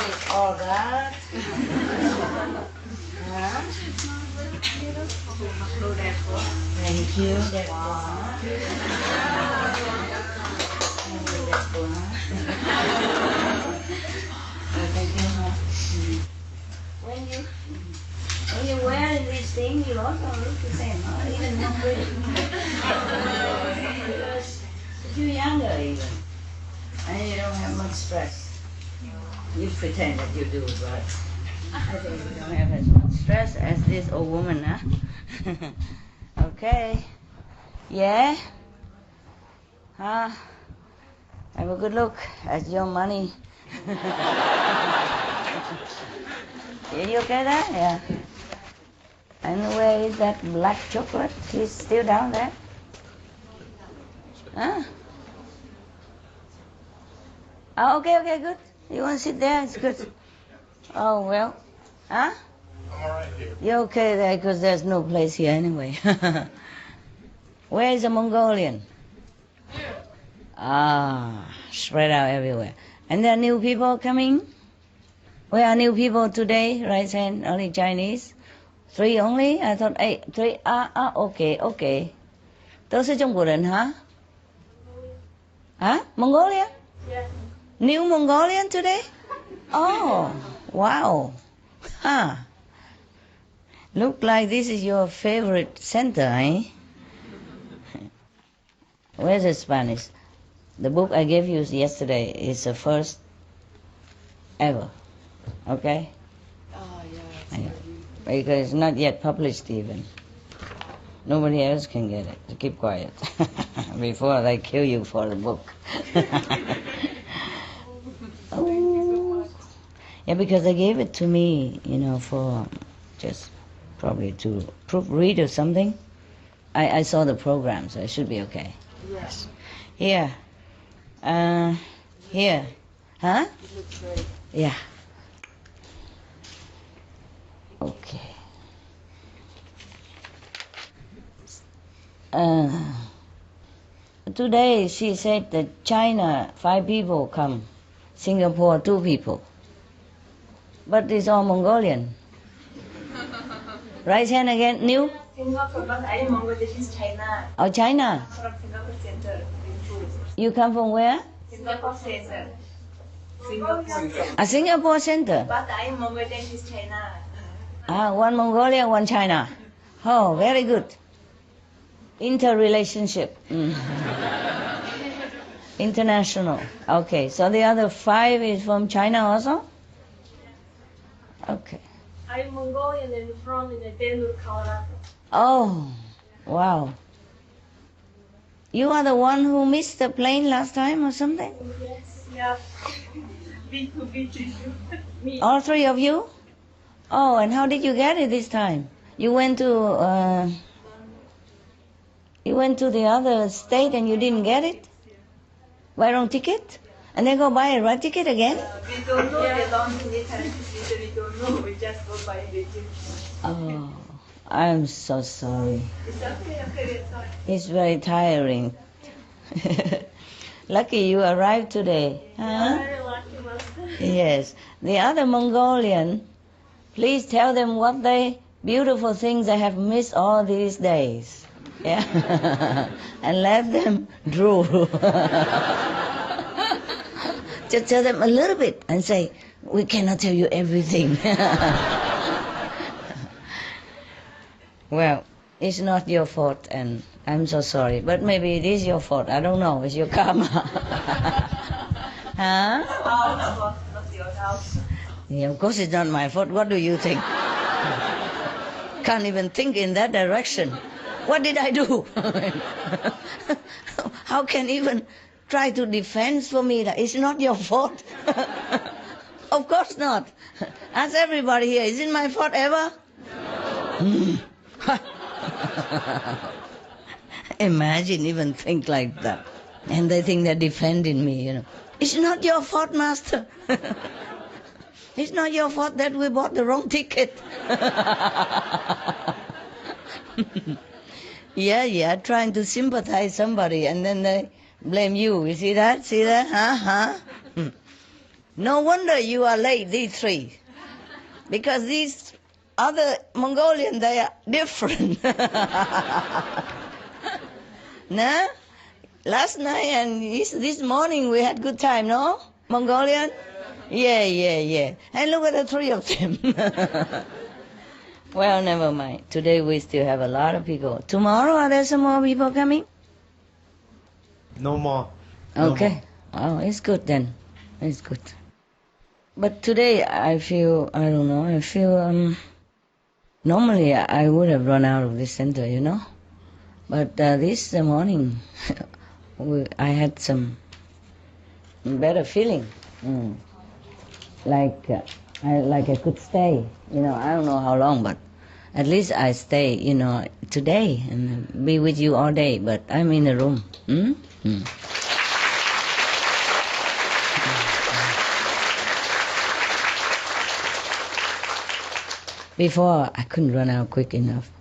is all that? Hả? Thank you, đẹp quá. Đẹp quá. Thank you, huh? When you're wearing these things, you also look the same, huh? Even more pretty. Because you're younger even, and you don't have much stress. You pretend that you do, but I think you don't have as much stress as this old woman, huh? Okay. Yeah? Huh? Have a good look at your money. Are you okay there? Yeah. And where is that black chocolate? He's still down there? Huh? Oh, okay, good. You want to sit there? It's good. Oh, well. Huh? I'm all right here. You're okay there because there's no place here anyway. Where is the Mongolian? Here. Ah, spread out everywhere. And there are new people coming? Where are new people today? Right hand, only Chinese? 3 only? I thought 8. 3. Okay. Those are Trung Quốc人, huh? Huh? Mongolian? Yeah. New Mongolian today? Oh, wow. Huh. Look like this is your favorite center, eh? Where's the Spanish? The book I gave you yesterday is the first ever. Okay? Oh, yeah. Yeah. Because it's not yet published even. Nobody else can get it. So keep quiet before they kill you for the book. Oh. Yeah, because they gave it to me, for just probably to proofread or something. I saw the program, so it should be okay. Yes. Here. Here. Huh? It looks great. Yeah. Okay. Today she said that China 5 people come, Singapore 2 people, but it's all Mongolian. Right hand again, new? Singapore, but I am Mongolian is China. Oh, China. From Singapore Center. You come from where? Singapore Center. Singapore. A Singapore center. But I am Mongolian is China. One Mongolia, one China. Oh, very good. Interrelationship. International. Okay, so the other 5 is from China also? Okay. I'm Mongolian and from Denver, Colorado. Oh, wow. You are the one who missed the plane last time or something? Yes. Yeah. Me. All 3 of you? Oh, and how did you get it this time? You went to the other state and you didn't get it? Buy wrong ticket? And then go buy a right ticket again? We don't know the long distance. We don't know. We just go by the ticket. Oh, I'm so sorry. It's okay. Sorry. It's very tiring. Lucky you arrived today. Huh? Very lucky, Master. Yes. The other Mongolian, please tell them what beautiful things I have missed all these days. Yeah. And let them drool. Just tell them a little bit and say, we cannot tell you everything. Well, it's not your fault and I'm so sorry. But maybe it is your fault. I don't know. It's your karma. Huh? Not your house. Yeah, of course it's not my fault. What do you think? Can't even think in that direction. What did I do? How can even try to defend for me that it's not your fault? Of course not. Ask everybody here, is it my fault ever? No. Imagine even think like that. And they think they're defending me, It's not your fault, Master. It's not your fault that we bought the wrong ticket. Yeah, trying to sympathize somebody and then they blame you. You see that? Huh? No wonder you are late, these three. Because these other Mongolian, they are different. No? Last night and this morning we had good time, no? Mongolian? Yeah. And look at the three of them. Well, never mind. Today we still have a lot of people. Tomorrow, are there some more people coming? No more. Okay. Oh, it's good then. It's good. But today I feel, I don't know, I feel, normally I would have run out of this center, you know. But this morning, I had some better feeling. Like I could stay, you know, I don't know how long, but at least I stay, you know, today and be with you all day, but I'm in the room. Before, I couldn't run out quick enough.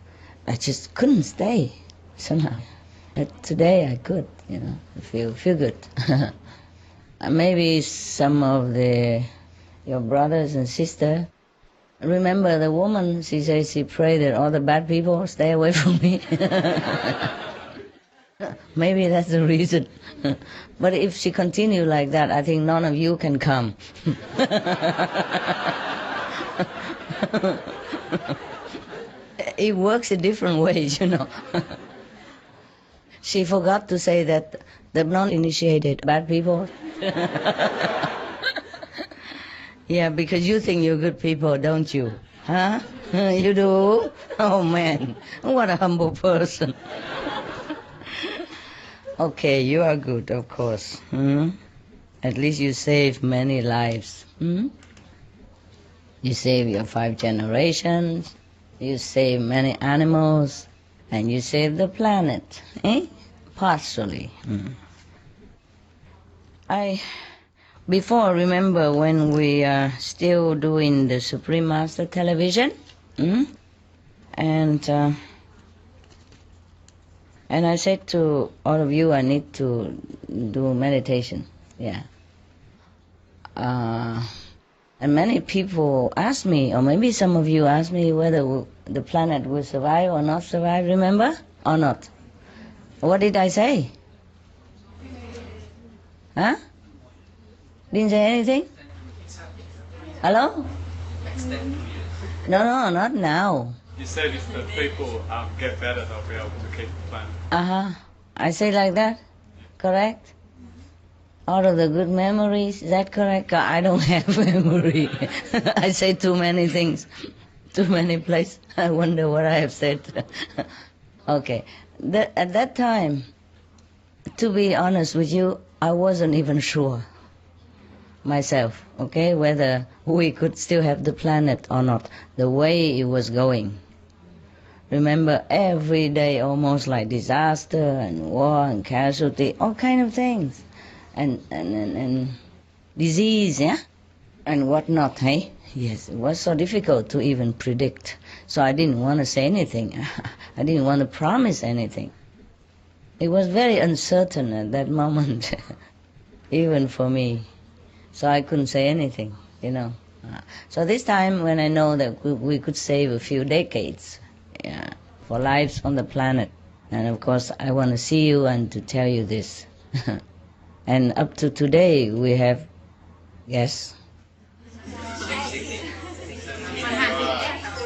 I just couldn't stay somehow. But today I could, you know, feel good. Maybe some of your brothers and sisters remember the woman, she says she prayed that all the bad people stay away from me. Maybe that's the reason. But if she continue like that, I think none of you can come. It works in different ways, you know. She forgot to say that the non-initiated bad people. Yeah, because you think you're good people, don't you? Huh? You do? Oh man, what a humble person. Okay, you are good, of course. At least you saved many lives. You save your 5 generations, you save many animals, and you save the planet, partially. I before remember when we are still doing the Supreme Master television, and I said to all of you, I need to do meditation, yeah. And many people ask me, or maybe some of you asked me whether the planet will survive or not survive, remember? Or not? What did I say? Huh? Didn't say anything? Hello? No, not now. You said if the people get better, they'll be able to keep the planet. I say like that? Correct? Out of the good memories, is that correct? I don't have memory. I say too many things, too many places. I wonder what I have said. Okay. At that time, to be honest with you, I wasn't even sure myself, okay, whether we could still have the planet or not, the way it was going. Remember, every day almost like disaster and war and casualty, all kind of things. And disease, yeah, and whatnot, hey? Yes, it was so difficult to even predict. So I didn't want to say anything. I didn't want to promise anything. It was very uncertain at that moment, even for me. So I couldn't say anything, you know. So this time when I know that we could save a few decades, yeah, for lives on the planet, and of course I want to see you and to tell you this. And up to today, we have, yes?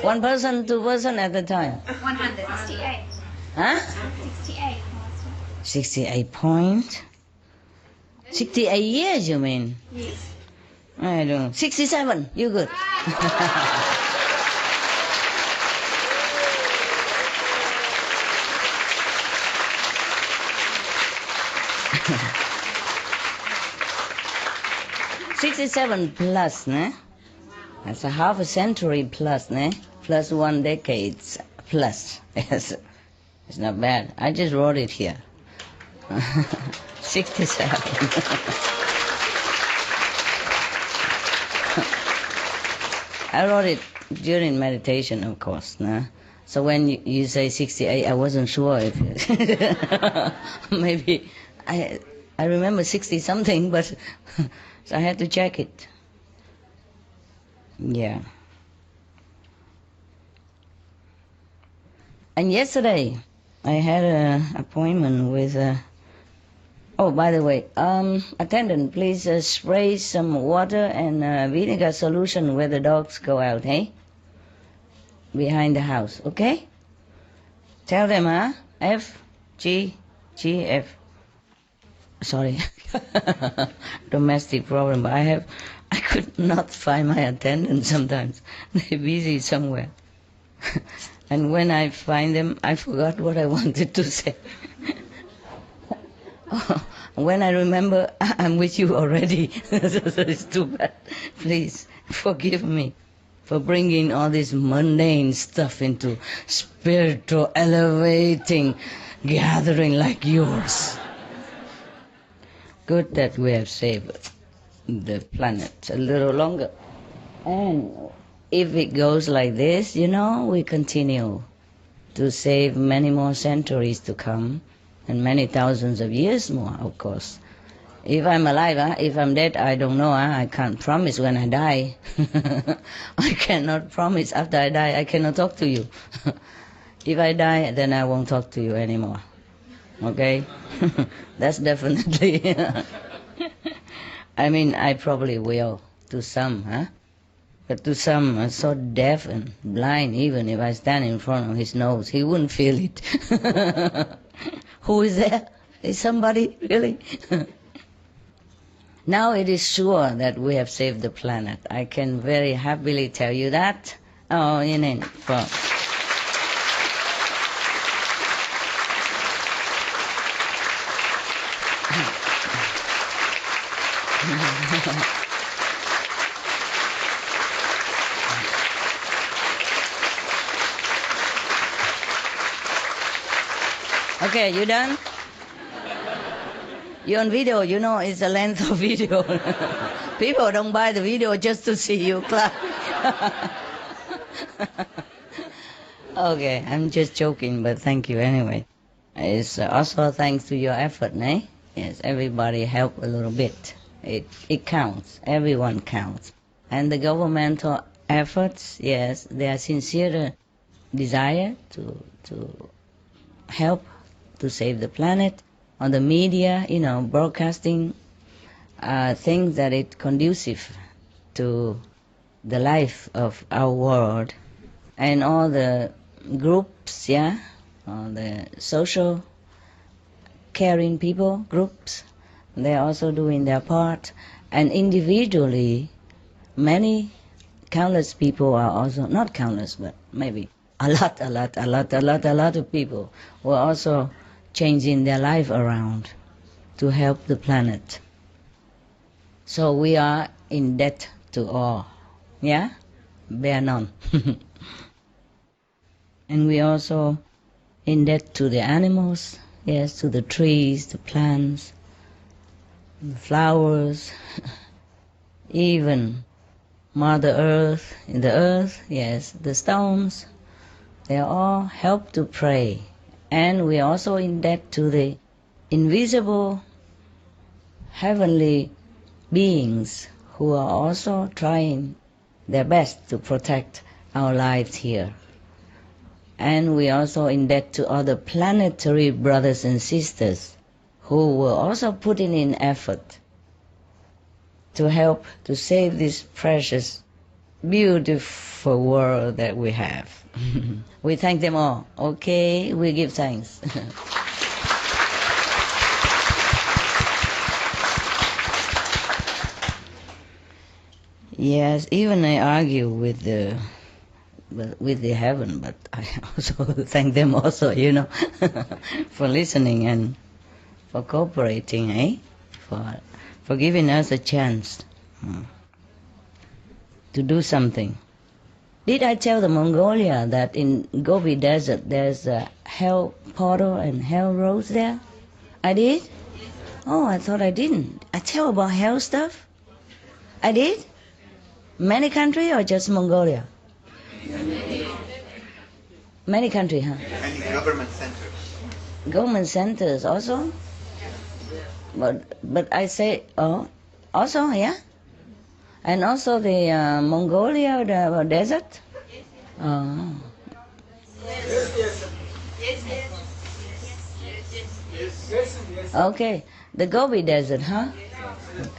1 person, 2 person at a time? 168. Huh? 68. 68 points? 68 years, you mean? Yes. I don't know. 67, you good. $67 plus, ne? That's a half a century plus, ne? Plus 1 decade plus. Yes, it's not bad. I just wrote it here. 67. I wrote it during meditation, of course, ne? So when you say 68, I wasn't sure if maybe I remember 60 something, but so I had to check it. Yeah. And yesterday, I had an appointment with. Oh, by the way, attendant, please spray some water and vinegar solution where the dogs go out, hey? Behind the house, okay? Tell them, huh? F, G, G, F. Sorry, domestic problem. But I could not find my attendant sometimes. They're busy somewhere. And when I find them, I forgot what I wanted to say. When I remember, I'm with you already. So it's too bad. Please forgive me for bringing all this mundane stuff into spiritual, elevating gathering like yours. Good that we have saved the planet a little longer. And if it goes like this, we continue to save many more centuries to come and many thousands of years more, of course. If I'm alive, if I'm dead, I don't know. I can't promise when I die. I cannot promise after I die. I cannot talk to you. If I die, then I won't talk to you anymore. Okay? That's definitely. I mean, I probably will to some, But to some, I'm so deaf and blind, even if I stand in front of his nose, he wouldn't feel it. Who is there? Is somebody really? Now it is sure that we have saved the planet. I can very happily tell you that. Oh, Okay, you done? You're on video, it's the length of video. People don't buy the video just to see you clap. Okay, I'm just joking, but thank you anyway. It's also thanks to your effort, eh? Yes, everybody help a little bit. It counts. Everyone counts. And the governmental efforts, yes, they are sincere desire to help to save the planet. On the media, broadcasting things that it's conducive to the life of our world. And all the groups, all the social caring people, groups, they're also doing their part. And individually, many countless people are also, not countless, but maybe a lot of people who are also changing their life around to help the planet. So we are in debt to all, bear none. And we also in debt to the animals, yes, to the trees, the plants, the flowers, even Mother Earth, in the earth, yes, the stones, they all help to pray. And we are also in debt to the invisible heavenly beings who are also trying their best to protect our lives here. And we are also in debt to other planetary brothers and sisters who were also putting in effort to help to save this precious, beautiful world that we have. We thank them all. Okay, we give thanks. Yes, even I argue with the heaven, but I also thank them also, for listening and for cooperating, for giving us a chance to do something. Did I tell the Mongolia that in Gobi Desert there's a hell portal and hell roads there? I did? Oh, I thought I didn't. I tell about hell stuff? I did? Many country or just Mongolia? Many country, huh? Many government centers. Government centers also? But I say, also, yeah? And also the Mongolia, the desert? Oh. Okay, the Gobi Desert, huh? Okay.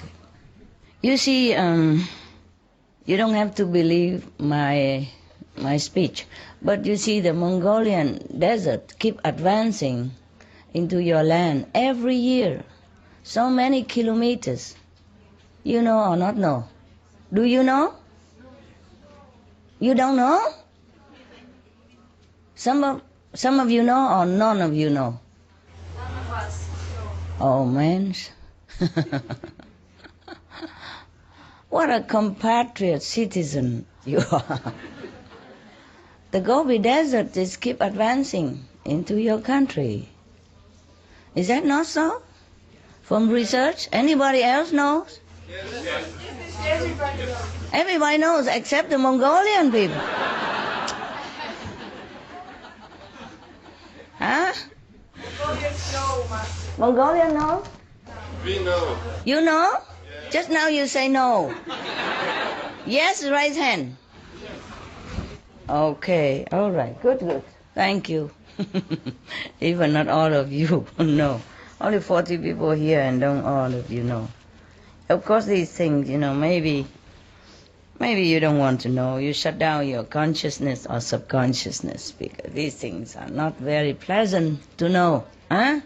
You see, you don't have to believe my speech, but you see the Mongolian desert keep advancing into your land every year, so many kilometers. You know or not know? Do you know? You don't know? Some of you know or none of you know? Oh man. What a compatriot citizen you are. The Gobi Desert is keep advancing into your country. Is that not so? From research? Anybody else knows? Everybody knows except the Mongolian people. Huh? Mongolian know? We know. You know? Just now you say no. Yes, raise hand. Okay, all right, good. Thank you. Even not all of you know. Only 40 people here and don't all of you know. Of course these things, maybe you don't want to know. You shut down your consciousness or subconsciousness because these things are not very pleasant to know. Huh?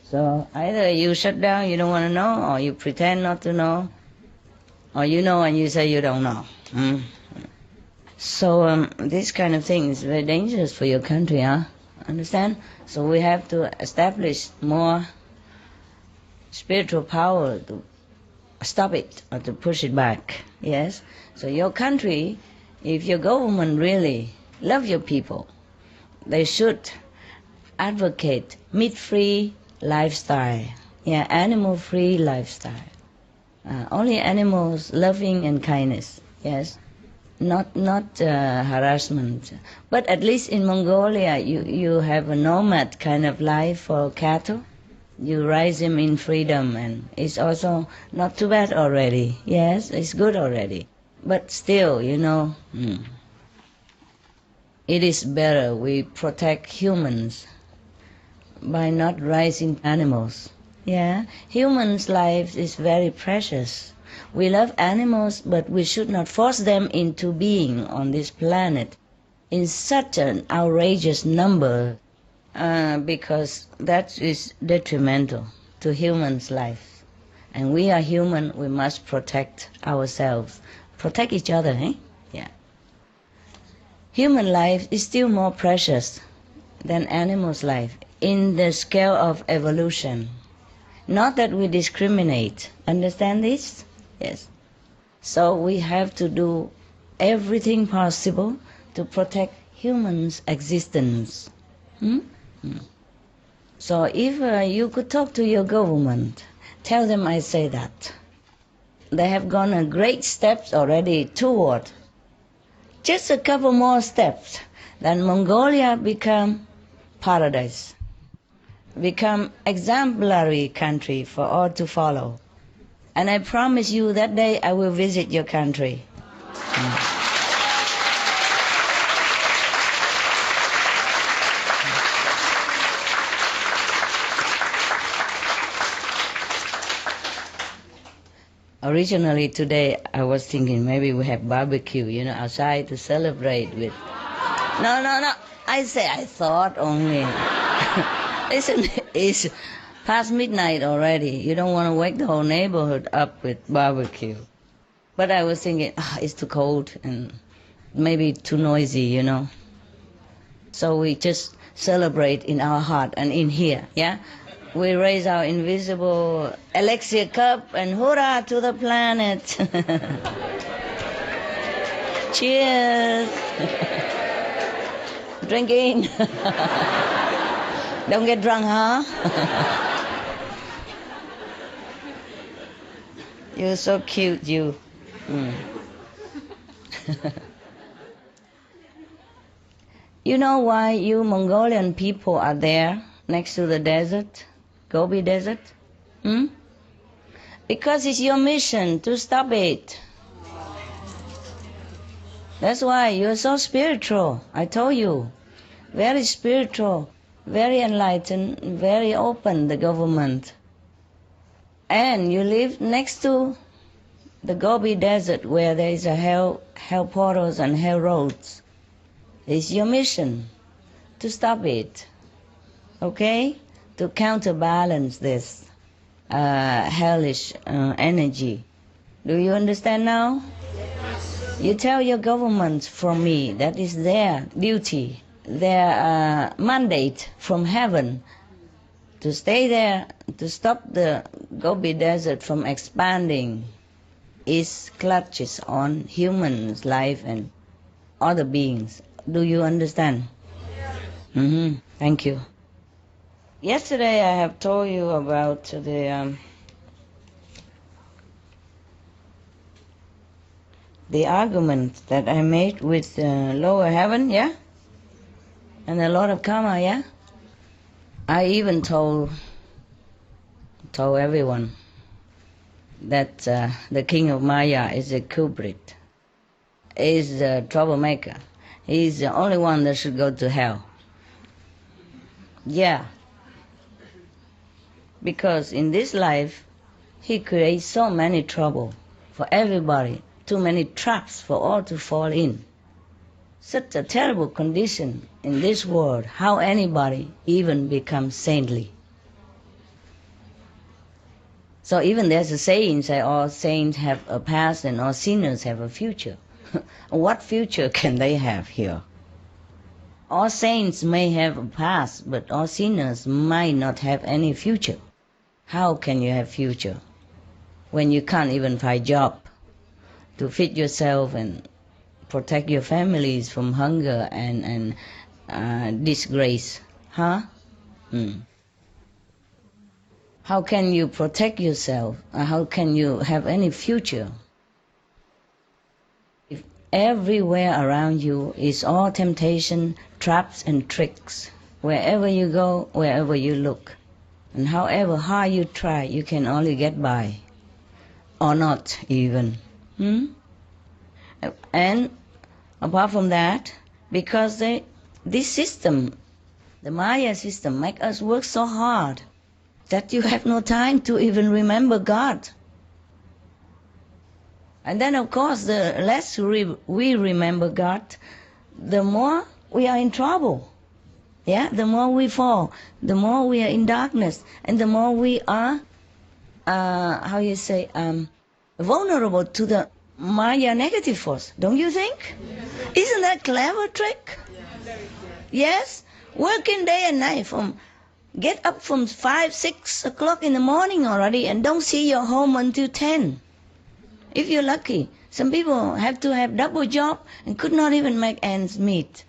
So either you shut down, you don't want to know, or you pretend not to know, or you know and you say you don't know. So this kind of thing is very dangerous for your country, huh? Understand? So we have to establish more spiritual power to stop it or to push it back. Yes? So your country, if your government really love your people, they should advocate meat-free lifestyle. Yeah, animal-free lifestyle. Only animals loving and kindness. Yes? Not harassment. But at least in Mongolia, you have a nomad kind of life for cattle. You raise them in freedom, and it's also not too bad already. Yes, it's good already. But still, it is better we protect humans by not raising animals. Yeah, humans' life is very precious. We love animals, but we should not force them into being on this planet in such an outrageous number, because that is detrimental to humans' life. And we are human, we must protect ourselves. Protect each other, eh? Yeah. Human life is still more precious than animals' life in the scale of evolution. Not that we discriminate. Understand this? Yes. So we have to do everything possible to protect humans' existence. So if you could talk to your government, tell them I say that. They have gone a great steps already toward just a couple more steps, then Mongolia become paradise, become exemplary country for all to follow. And I promise you that day I will visit your country. Originally today I was thinking maybe we have barbecue, outside to celebrate with. No. I thought only. Listen, it's past midnight already. You don't want to wake the whole neighborhood up with barbecue. But I was thinking, it's too cold and maybe too noisy, So we just celebrate in our heart and in here, yeah? We raise our invisible elixir cup and hurrah to the planet. Cheers. Drinking. Don't get drunk, huh? You're so cute, you. You know why you Mongolian people are there next to the desert? Gobi Desert? Because it's your mission to stop it. That's why you're so spiritual. I told you. Very spiritual, very enlightened, very open, the government. And you live next to the Gobi Desert where there is a hell portals and hell roads. It's your mission to stop it, okay? To counterbalance this hellish energy. Do you understand now? You tell your government from me that is their duty, their mandate from heaven to stay there, to stop the Gobi Desert from expanding its clutches on humans' life and other beings. Do you understand? Thank you. Yesterday I have told you about the argument that I made with lower heaven, yeah? And a lot of karma, yeah? I even told everyone that the king of Maya is a culprit, is a troublemaker. He's the only one that should go to hell. Yeah. Because in this life, he creates so many trouble for everybody, too many traps for all to fall in. Such a terrible condition in this world, how anybody even becomes saintly. So even there's a saying, say all saints have a past and all sinners have a future. What future can they have here? All saints may have a past, but all sinners might not have any future. How can you have future when you can't even find job to feed yourself and protect your families from hunger and disgrace? Huh? How can you protect yourself? How can you have any future? If everywhere around you is all temptation, traps and tricks, wherever you go, wherever you look, and however hard you try, you can only get by, or not even. And apart from that, because this system, the Maya system, make us work so hard that you have no time to even remember God. And then, of course, the less we remember God, the more we are in trouble. Yeah, the more we fall, the more we are in darkness, and the more we are, vulnerable to the Maya negative force. Don't you think? Yes. Isn't that a clever trick? Yes? Working day and night, get up from 5, 6 o'clock in the morning already and don't see your home until 10. If you're lucky. Some people have to have double job and could not even make ends meet.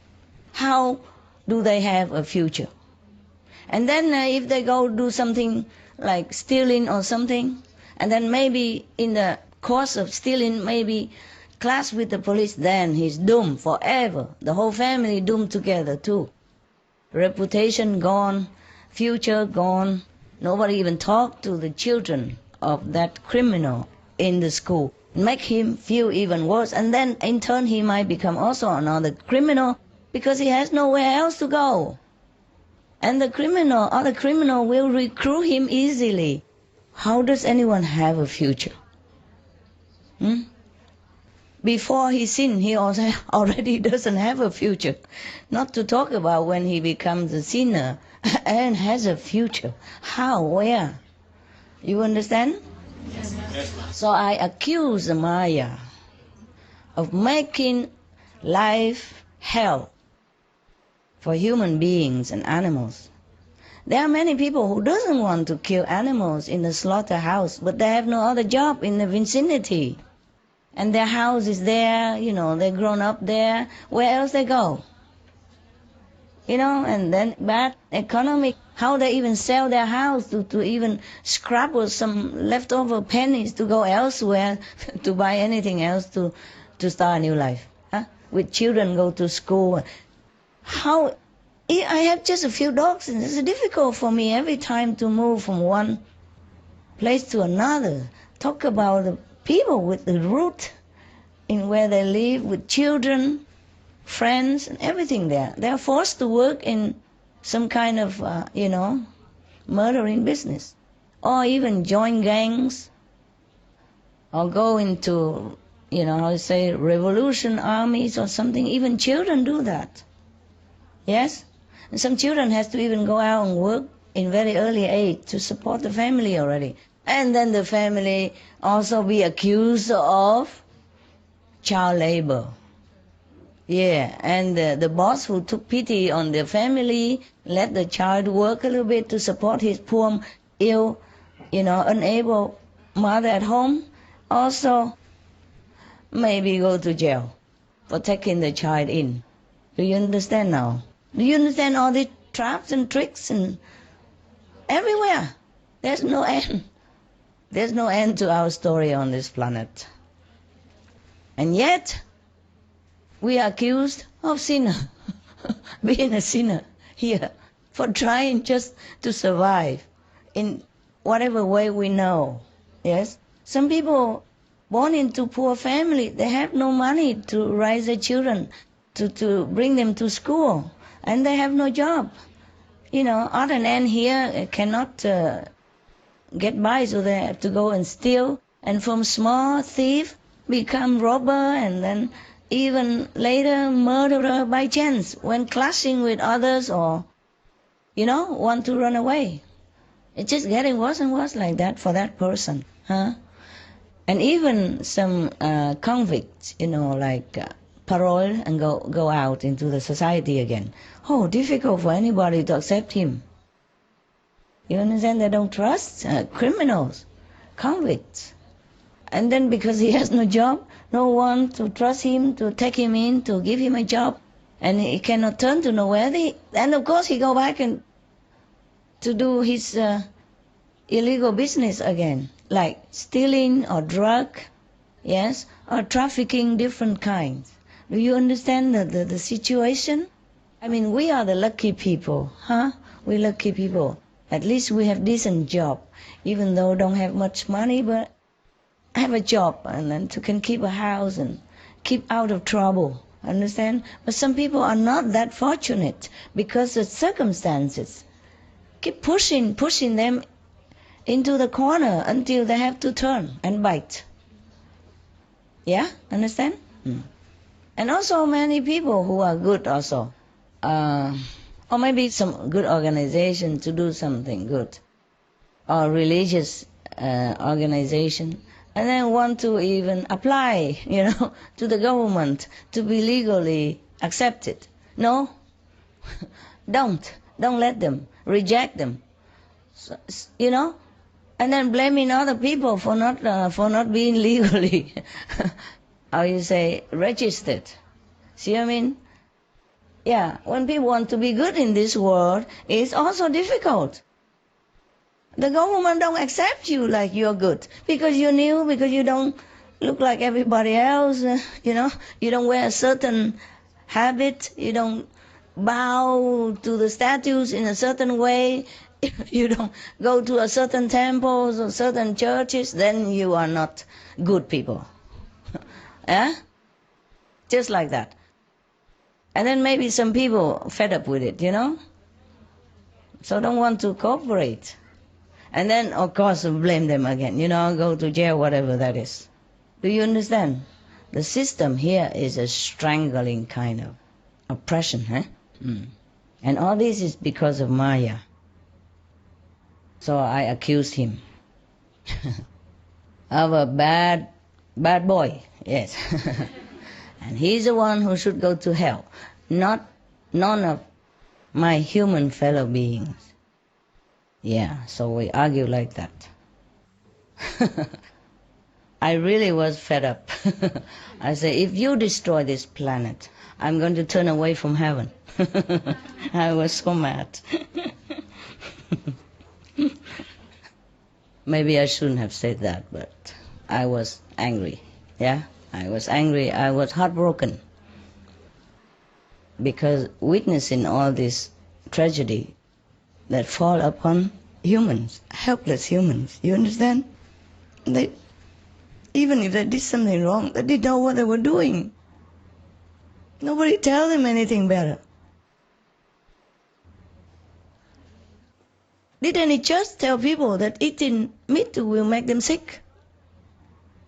How do they have a future? And then if they go do something like stealing or something, and then maybe in the course of stealing, maybe clash with the police, then he's doomed forever. The whole family doomed together too. Reputation gone, future gone. Nobody even talk to the children of that criminal in the school. Make him feel even worse. And then in turn he might become also another criminal because he has nowhere else to go. And the other criminal will recruit him easily. How does anyone have a future? Before he sinned, he also already doesn't have a future. Not to talk about when he becomes a sinner and has a future. How? Where? You understand? Yes. So I accuse the Maya of making life hell for human beings and animals. There are many people who doesn't want to kill animals in the slaughterhouse, but they have no other job in the vicinity. And their house is there, they're grown up there. Where else they go? And then bad economic, how they even sell their house to even scrabble some leftover pennies to go elsewhere to buy anything else to start a new life. With children go to school. How? I have just a few dogs and it's difficult for me every time to move from one place to another. Talk about the people with the root, in where they live with children, friends, and everything there. They are forced to work in some kind of, murdering business, or even join gangs, or go into, revolution armies or something. Even children do that. Yes? And some children has to even go out and work in very early age to support the family already. And then the family also be accused of child labor. Yeah, and the boss who took pity on the family, let the child work a little bit to support his poor, ill, unable mother at home, also maybe go to jail for taking the child in. Do you understand now? Do you understand all these traps and tricks and everywhere? There's no end. There's no end to our story on this planet. And yet, we are accused of sinner, being a sinner here, for trying just to survive in whatever way we know. Yes? Some people born into poor family, they have no money to raise their children, to bring them to school, and they have no job. Other than here cannot get by, so they have to go and steal, and from small thief become robber, and then even later murderer by chance when clashing with others, or want to run away. It's just getting worse and worse like that for that person, huh? And even some convicts, parole and go out into the society again. Oh, difficult for anybody to accept him. You understand? They don't trust criminals, convicts. And then because he has no job, no one to trust him, to take him in, to give him a job, and he cannot turn to nowhere. And of course he go back and to do his illegal business again, like stealing or drug, yes, or trafficking, different kinds. Do you understand the situation? I mean, we are the lucky people, huh? We lucky people. At least we have decent job, even though don't have much money, but have a job, and then can keep a house and keep out of trouble. Understand? But some people are not that fortunate because the circumstances keep pushing them into the corner until they have to turn and bite. Yeah? Understand? And also many people who are good also. Or maybe some good organization to do something good. Or religious organization. And then want to even apply, to the government to be legally accepted. No? Don't let them. Reject them. So, and then blaming other people for not being legally, registered. See what I mean? Yeah, when people want to be good in this world, it's also difficult. The government don't accept you like you're good because you're new, because you don't look like everybody else, you don't wear a certain habit, you don't bow to the statues in a certain way, you don't go to a certain temples or certain churches, then you are not good people. Yeah? Just like that. And then maybe some people fed up with it, so don't want to cooperate. And then, of course, blame them again, go to jail, whatever that is. Do you understand? The system here is a strangling kind of oppression, huh? And all this is because of Maya. So I accused him of a bad boy, yes. And he's the one who should go to hell, not none of my human fellow beings. Yeah, so we argue like that. I really was fed up. I said, if you destroy this planet, I'm going to turn away from heaven. I was so mad. Maybe I shouldn't have said that, but I was angry. Yeah, I was angry. I was heartbroken. Because witnessing all this tragedy that fall upon humans, helpless humans, you understand? even if they did something wrong, they didn't know what they were doing. Nobody tell them anything better. Did any church tell people that eating meat will make them sick,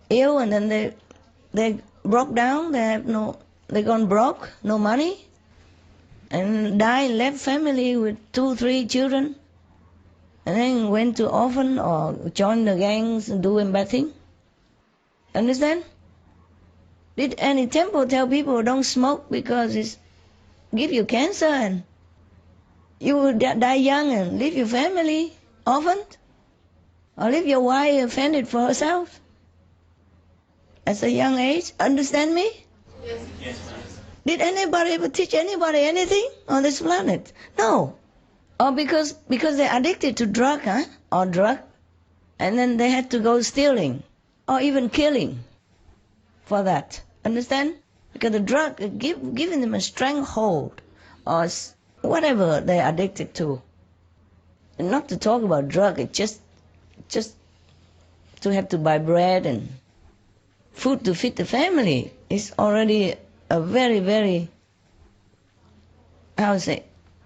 ill, and then they broke down? They gone broke, no money, and died, left family with 2-3 children, and then went to orphan or joined the gangs and doing bad things. Understand? Did any temple tell people don't smoke because it give you cancer and you will die young and leave your family orphaned? Or leave your wife offended for herself at a young age? Understand me? Yes. Did anybody ever teach anybody anything on this planet? No. Or because they're addicted to drug, or drug, and then they had to go stealing or even killing for that. Understand? Because the drug is giving them a stranglehold or whatever they're addicted to. And not to talk about drug, it's just to have to buy bread and food to feed the family is already a very, very,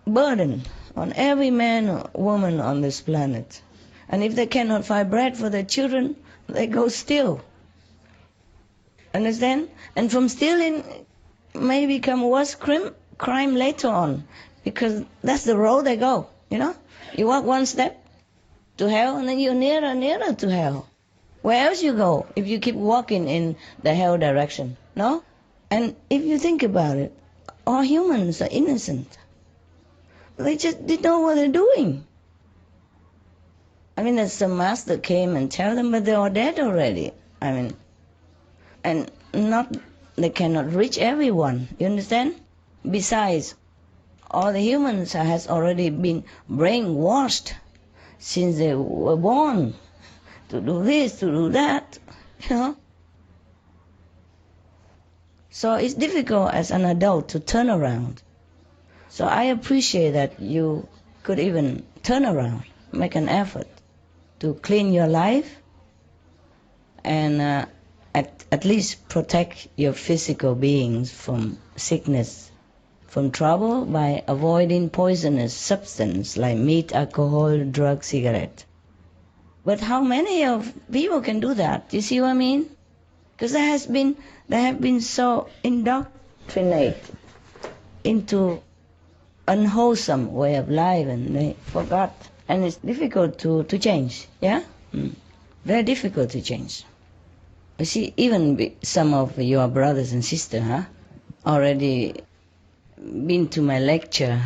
burden on every man or woman on this planet. And if they cannot find bread for their children, they go steal. Understand? And from stealing may become worse crime later on, because that's the road they go, You walk one step to hell, and then you're nearer and nearer to hell. Where else you go if you keep walking in the hell direction, no? And if you think about it, all humans are innocent. They just didn't know what they're doing. As the master came and tell them, but they're all dead already. And they cannot reach everyone, you understand? Besides, all the humans has already been brainwashed since they were born to do this, to do that, So it's difficult as an adult to turn around. So I appreciate that you could even turn around, make an effort to clean your life and at least protect your physical beings from sickness, from trouble by avoiding poisonous substance like meat, alcohol, drugs, cigarette. But how many of people can do that? You see what I mean? Because they have been so indoctrinated into unwholesome way of life, and they forgot. And it's difficult to change, yeah? Very difficult to change. You see, even some of your brothers and sisters, already been to my lecture,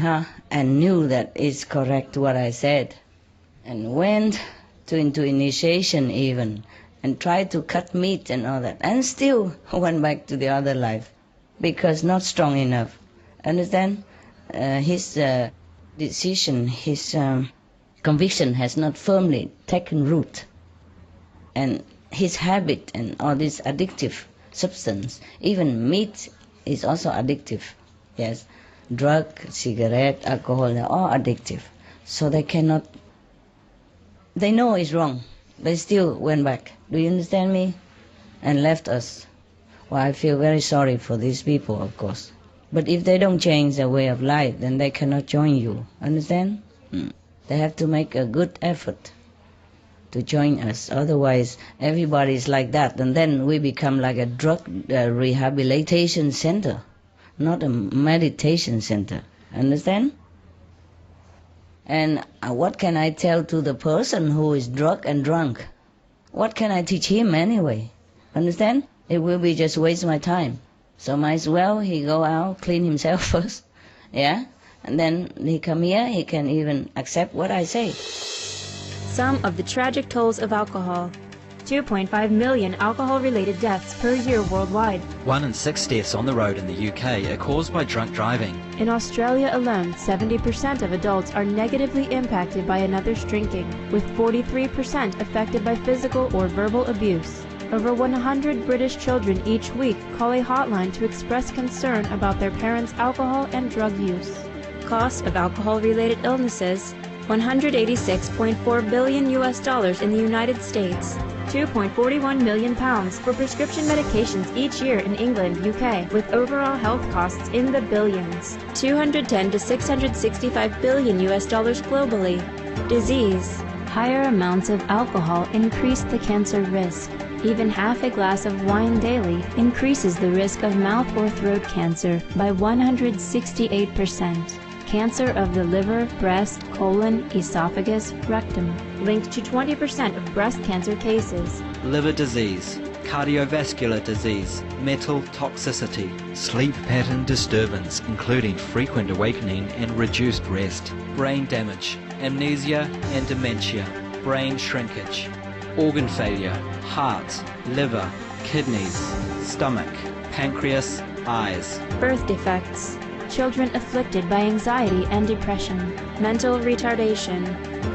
and knew that it's correct what I said, and went into initiation even, and tried to cut meat and all that, and still went back to the other life, because not strong enough. Understand? His decision, his conviction has not firmly taken root. And his habit and all this addictive substance, even meat is also addictive. Yes, drug, cigarette, alcohol, they're all addictive. So they know it's wrong. They still went back. Do you understand me? And left us. Well, I feel very sorry for these people, of course. But if they don't change their way of life, then they cannot join you. Understand? They have to make a good effort to join us. Otherwise, everybody's like that. And then we become like a drug rehabilitation center, not a meditation center. Understand? And what can I tell to the person who is drunk and drunk? What can I teach him anyway? Understand? It will be just waste my time. So might as well he go out, clean himself first, yeah? And then he come here, he can even accept what I say. Some of the tragic tolls of alcohol. 2.5 million alcohol-related deaths per year worldwide. 1 in 6 deaths on the road in the UK are caused by drunk driving. In Australia alone, 70% of adults are negatively impacted by another's drinking, with 43% affected by physical or verbal abuse. Over 100 British children each week call a hotline to express concern about their parents' alcohol and drug use. Cost of alcohol-related illnesses, $186.4 billion in the United States, £2.41 million for prescription medications each year in England, UK, with overall health costs in the billions. 210 to 665 billion US dollars globally. Disease. Higher amounts of alcohol increase the cancer risk. Even half a glass of wine daily increases the risk of mouth or throat cancer by 168%. Cancer of the liver, breast, colon, esophagus, rectum, linked to 20% of breast cancer cases. Liver disease, cardiovascular disease, metal toxicity, sleep pattern disturbance including frequent awakening and reduced rest, brain damage, amnesia and dementia, brain shrinkage, organ failure, heart, liver, kidneys, stomach, pancreas, eyes. Birth defects. Children afflicted by anxiety and depression, mental retardation,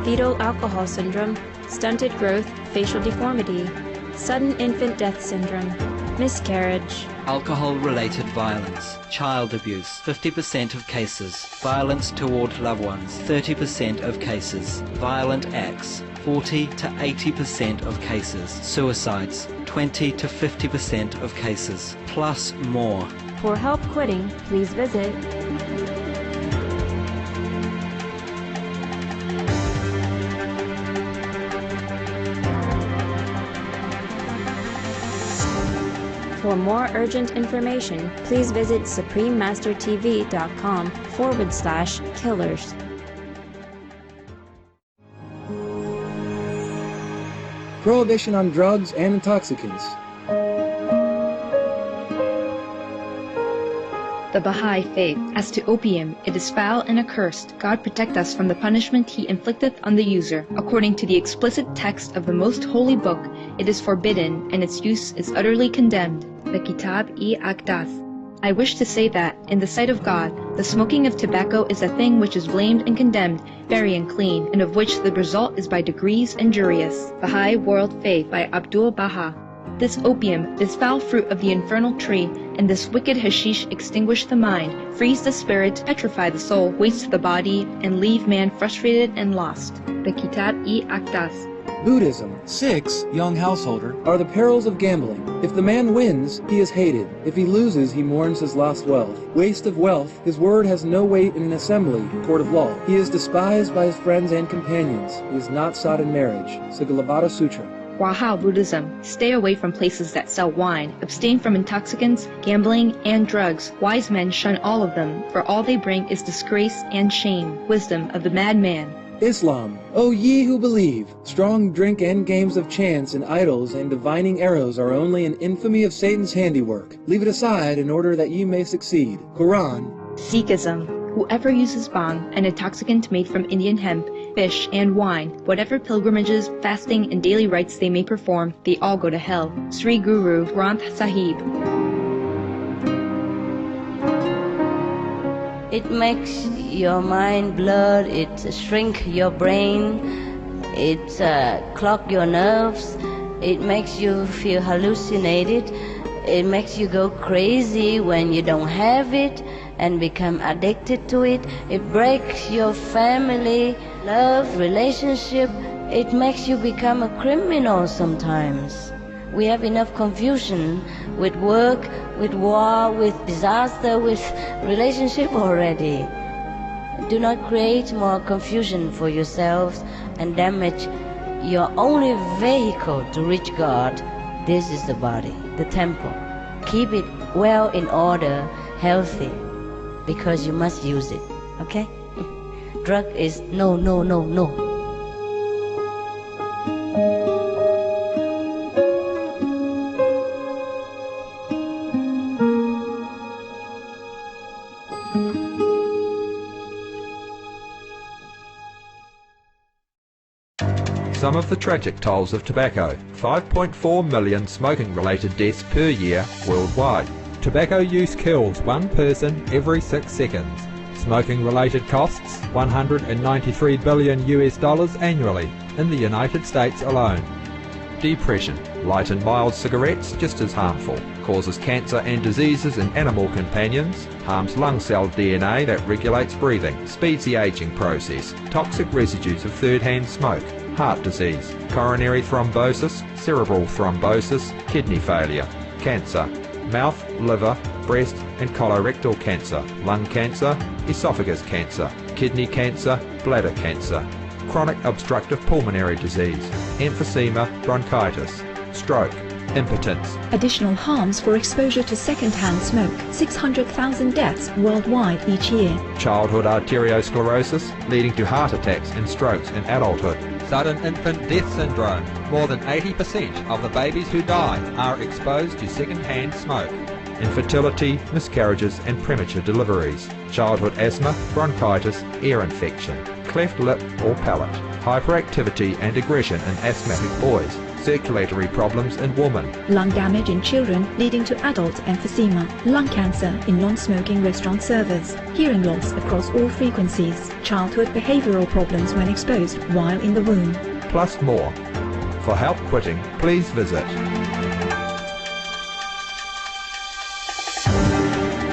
fetal alcohol syndrome, stunted growth, facial deformity, sudden infant death syndrome, miscarriage. Alcohol-related violence, child abuse, 50% of cases, violence toward loved ones, 30% of cases, violent acts, 40 to 80% of cases, suicides, 20 to 50% of cases, plus more. For help quitting, please visit For more urgent information, please visit suprememastertv.com/killers. Prohibition on drugs and intoxicants. The Baha'i Faith. As to opium, it is foul and accursed. God protect us from the punishment he inflicteth on the user. According to the explicit text of the most holy book, it is forbidden, and its use is utterly condemned. The Kitab-i-Aqdas. I wish to say that, in the sight of God, the smoking of tobacco is a thing which is blamed and condemned, very unclean, and of which the result is by degrees injurious. Baha'i World Faith by Abdul Baha. This opium, this foul fruit of the infernal tree, and this wicked hashish extinguish the mind, freeze the spirit, petrify the soul, waste the body, and leave man frustrated and lost. The Kitab-i-Aqdas. Buddhism. 6, young householder, are the perils of gambling. If the man wins, he is hated. If he loses, he mourns his lost wealth. Waste of wealth, his word has no weight in an assembly, court of law. He is despised by his friends and companions. He is not sought in marriage. Sigalabhata Sutra. Wahao Buddhism. Stay away from places that sell wine. Abstain from intoxicants, gambling, and drugs. Wise men shun all of them, for all they bring is disgrace and shame. Wisdom of the madman. Islam. O ye who believe, strong drink and games of chance and idols and divining arrows are only an infamy of Satan's handiwork. Leave it aside in order that ye may succeed. Quran. Sikhism. Whoever uses bhang, an intoxicant made from Indian hemp, fish, and wine, whatever pilgrimages, fasting, and daily rites they may perform, they all go to hell. Sri Guru Granth Sahib. It makes your mind blurred, it shrink your brain, it clog your nerves, it makes you feel hallucinated, it makes you go crazy when you don't have it and become addicted to it. It breaks your family, love, relationship. It makes you become a criminal sometimes. We have enough confusion with work, with war, with disaster, with relationship already. Do not create more confusion for yourselves and damage your only vehicle to reach God. This is the body, the temple. Keep it well in order, healthy, because you must use it, okay? Drug is no, no, no, no. Some of the tragic tolls of tobacco. 5.4 million smoking-related deaths per year worldwide. Tobacco use kills one person every 6 seconds. Smoking-related costs $193 billion annually in the United States alone. Depression. Light and mild cigarettes just as harmful. Causes cancer and diseases in animal companions. Harms lung cell DNA that regulates breathing. Speeds the aging process. Toxic residues of third-hand smoke. heart disease, coronary thrombosis, cerebral thrombosis, kidney failure, cancer, mouth, liver, breast and colorectal cancer, lung cancer, esophagus cancer, kidney cancer, bladder cancer, chronic obstructive pulmonary disease, emphysema, bronchitis, stroke, impotence. Additional harms for exposure to second-hand smoke. 600,000 deaths worldwide each year. Childhood arteriosclerosis, leading to heart attacks and strokes in adulthood. Sudden infant death syndrome. More than 80% of the babies who die are exposed to second-hand smoke. Infertility, miscarriages and premature deliveries. Childhood asthma, bronchitis, ear infection, cleft lip or palate. Hyperactivity and aggression in asthmatic boys. Circulatory problems in women. Lung damage in children leading to adult emphysema. Lung cancer in non-smoking restaurant servers. Hearing loss across all frequencies. Childhood behavioral problems when exposed while in the womb. Plus more. For help quitting, please visit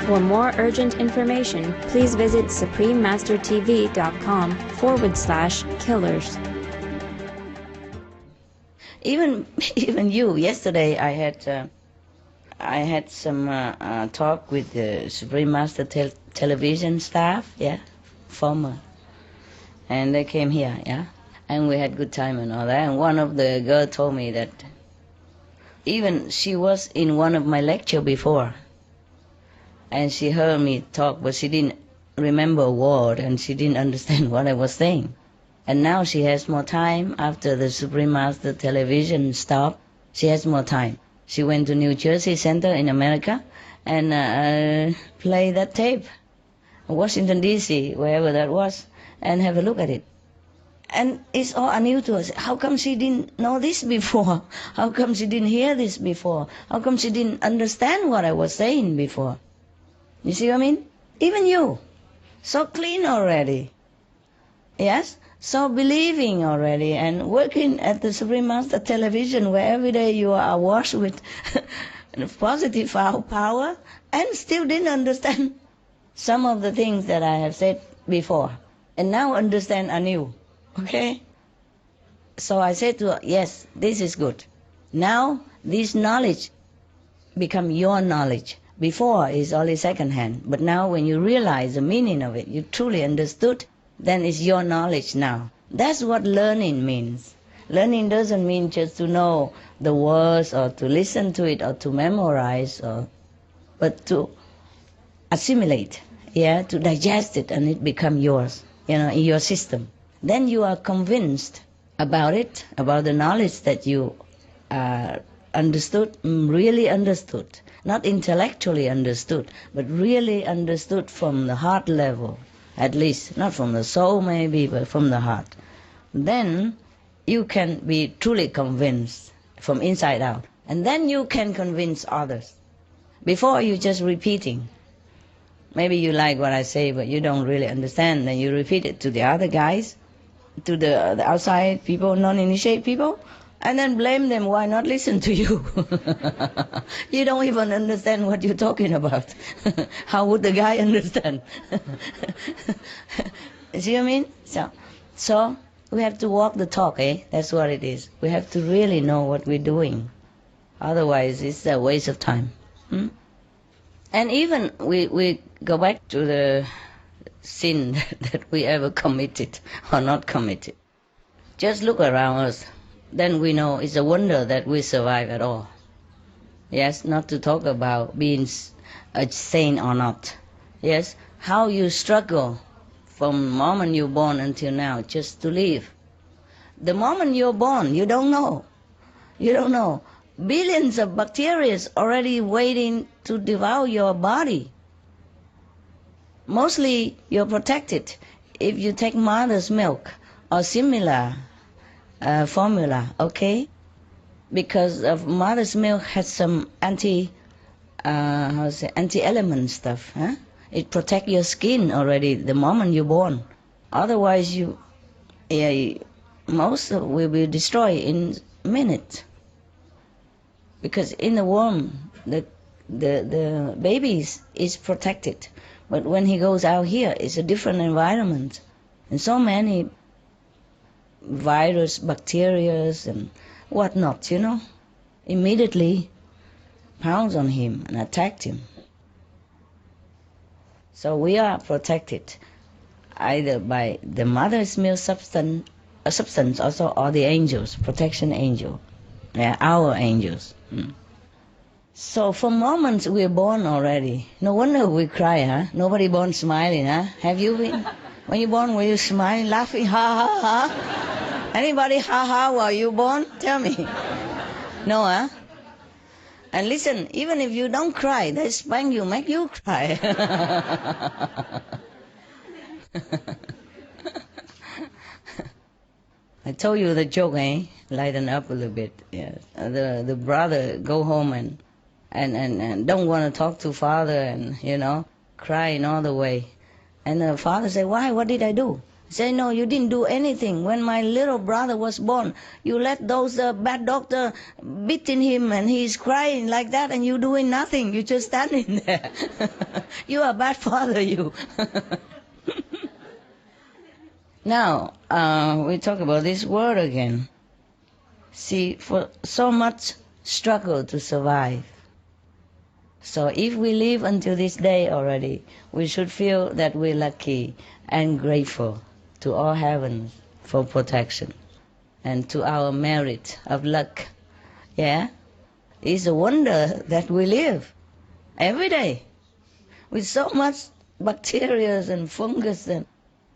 For more urgent information, please visit suprememastertv.com/killers. Even you. Yesterday, I had some talk with the Supreme Master television staff, yeah, former, and they came here, yeah, and we had good time and all that. And one of the girls told me that even she was in one of my lecture before, and she heard me talk, but she didn't remember a word, and she didn't understand what I was saying. And now she has more time after the Supreme Master television stopped. She has more time. She went to New Jersey Center in America and play that tape, Washington D.C., wherever that was, and have a look at it. And it's all new to us. How come she didn't know this before? How come she didn't hear this before? How come she didn't understand what I was saying before? You see what I mean? Even you, so clean already. Yes? So believing already and working at the Supreme Master television where every day you are washed with positive power and still didn't understand some of the things that I have said before. And now understand anew. Okay? So I said to her, yes, this is good. Now this knowledge become your knowledge. Before is only second-hand. But now when you realize the meaning of it, you truly understood, then it's your knowledge now. That's what learning means. Learning doesn't mean just to know the words or to listen to it or to memorize, but to assimilate, yeah, to digest it and it become yours, in your system. Then you are convinced about it, about the knowledge that you understood, really understood. Not intellectually understood, but really understood from the heart level. At least, not from the soul maybe, but from the heart. Then you can be truly convinced from inside out. And then you can convince others. Before you just repeating. Maybe you like what I say, but you don't really understand. Then you repeat it to the other guys, to the outside people, non-initiated people, and then blame them why not listen to you. You don't even understand what you're talking about. How would the guy understand? See what I mean? So we have to walk the talk, eh? That's what it is. We have to really know what we're doing. Otherwise, it's a waste of time. And even we go back to the sin that we ever committed or not committed. Just look around us. Then we know it's a wonder that we survive at all. Yes, not to talk about being a saint or not. Yes, how you struggle from the moment you're born until now just to live. The moment you're born, you don't know. You don't know. Billions of bacteria already waiting to devour your body. Mostly you're protected if you take mother's milk or similar formula, okay? Because of mother's milk has some anti-element stuff, huh? It protects your skin already the moment you're born. Otherwise, most will be destroyed in a minute. Because in the womb, the baby is protected, but when he goes out here, it's a different environment, and so many virus, bacteria, and whatnot, immediately pounced on him and attacked him. So we are protected either by the mother's milk substance also, or the angels, protection angel. Yeah, our angels. So for moments we're born already. No wonder we cry, huh? Nobody born smiling, huh? Have you been? When you born, were you smiling, laughing, ha ha ha? Anybody ha ha while you born? Tell me. No, huh? And listen, even if you don't cry, they spank you, make you cry. I told you the joke, eh? Lighten up a little bit. Yeah. The brother go home and don't want to talk to father, and crying all the way. And the father said, "Why? What did I do?" He said, "No, you didn't do anything. When my little brother was born, you let those bad doctor beating him, and he's crying like that, and you doing nothing. You just standing there. You are a bad father, you." Now, we talk about this word again. See, for so much struggle to survive. So if we live until this day already, we should feel that we're lucky and grateful to all heavens for protection and to our merit of luck. Yeah? It's a wonder that we live every day with so much bacteria and fungus and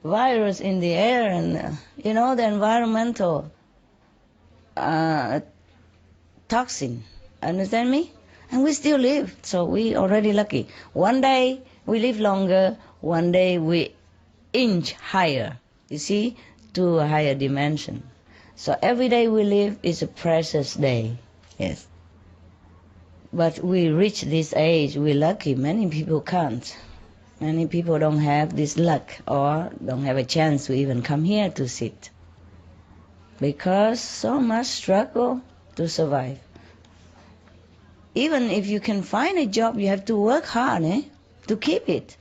virus in the air and, the environmental toxin. Understand me? And we still live, so we already lucky. One day we live longer, one day we inch higher, you see, to a higher dimension. So every day we live is a precious day, yes. But we reach this age, we're lucky. Many people can't. Many people don't have this luck or don't have a chance to even come here to sit. Because so much struggle to survive. Even if you can find a job, you have to work hard, to keep it.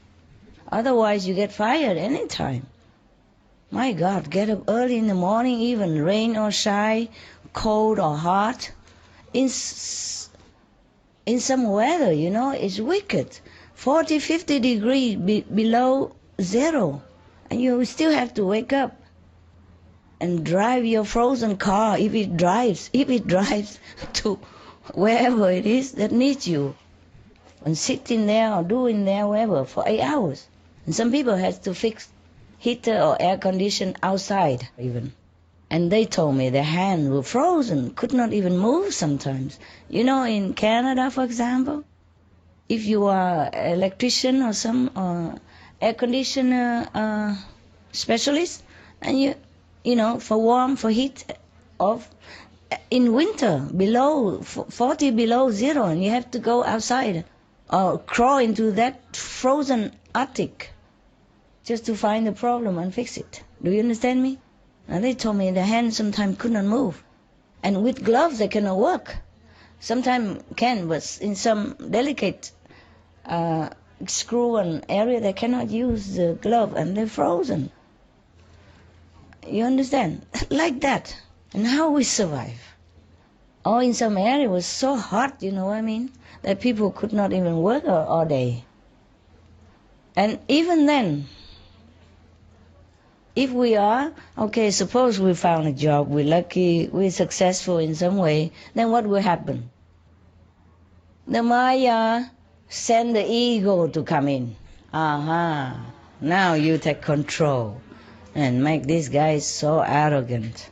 Otherwise you get fired anytime. My God, get up early in the morning, even rain or shine, cold or hot. In some weather, it's wicked. 40, 50 degrees below zero. And you still have to wake up and drive your frozen car if it drives to wherever it is that needs you. And sitting there or doing there wherever for 8 hours. And some people have to fix heater or air condition outside even. And they told me their hands were frozen, could not even move sometimes. In Canada, for example, if you are an electrician or some air conditioner specialist, and for heat of in winter below 40 below zero, and you have to go outside or crawl into that frozen attic just to find the problem and fix it. Do you understand me? And they told me their hands sometimes could not move, and with gloves they cannot work. Sometimes can, but in some delicate screw and area they cannot use the glove, and they're frozen. You understand? Like that. And how we survive? Or in some area it was so hot, you know what I mean, that people could not even work all day. And even then, if we are, okay, suppose we found a job, we're lucky, we're successful in some way, then what will happen? The Maya send the ego to come in. Now you take control and make this guy so arrogant.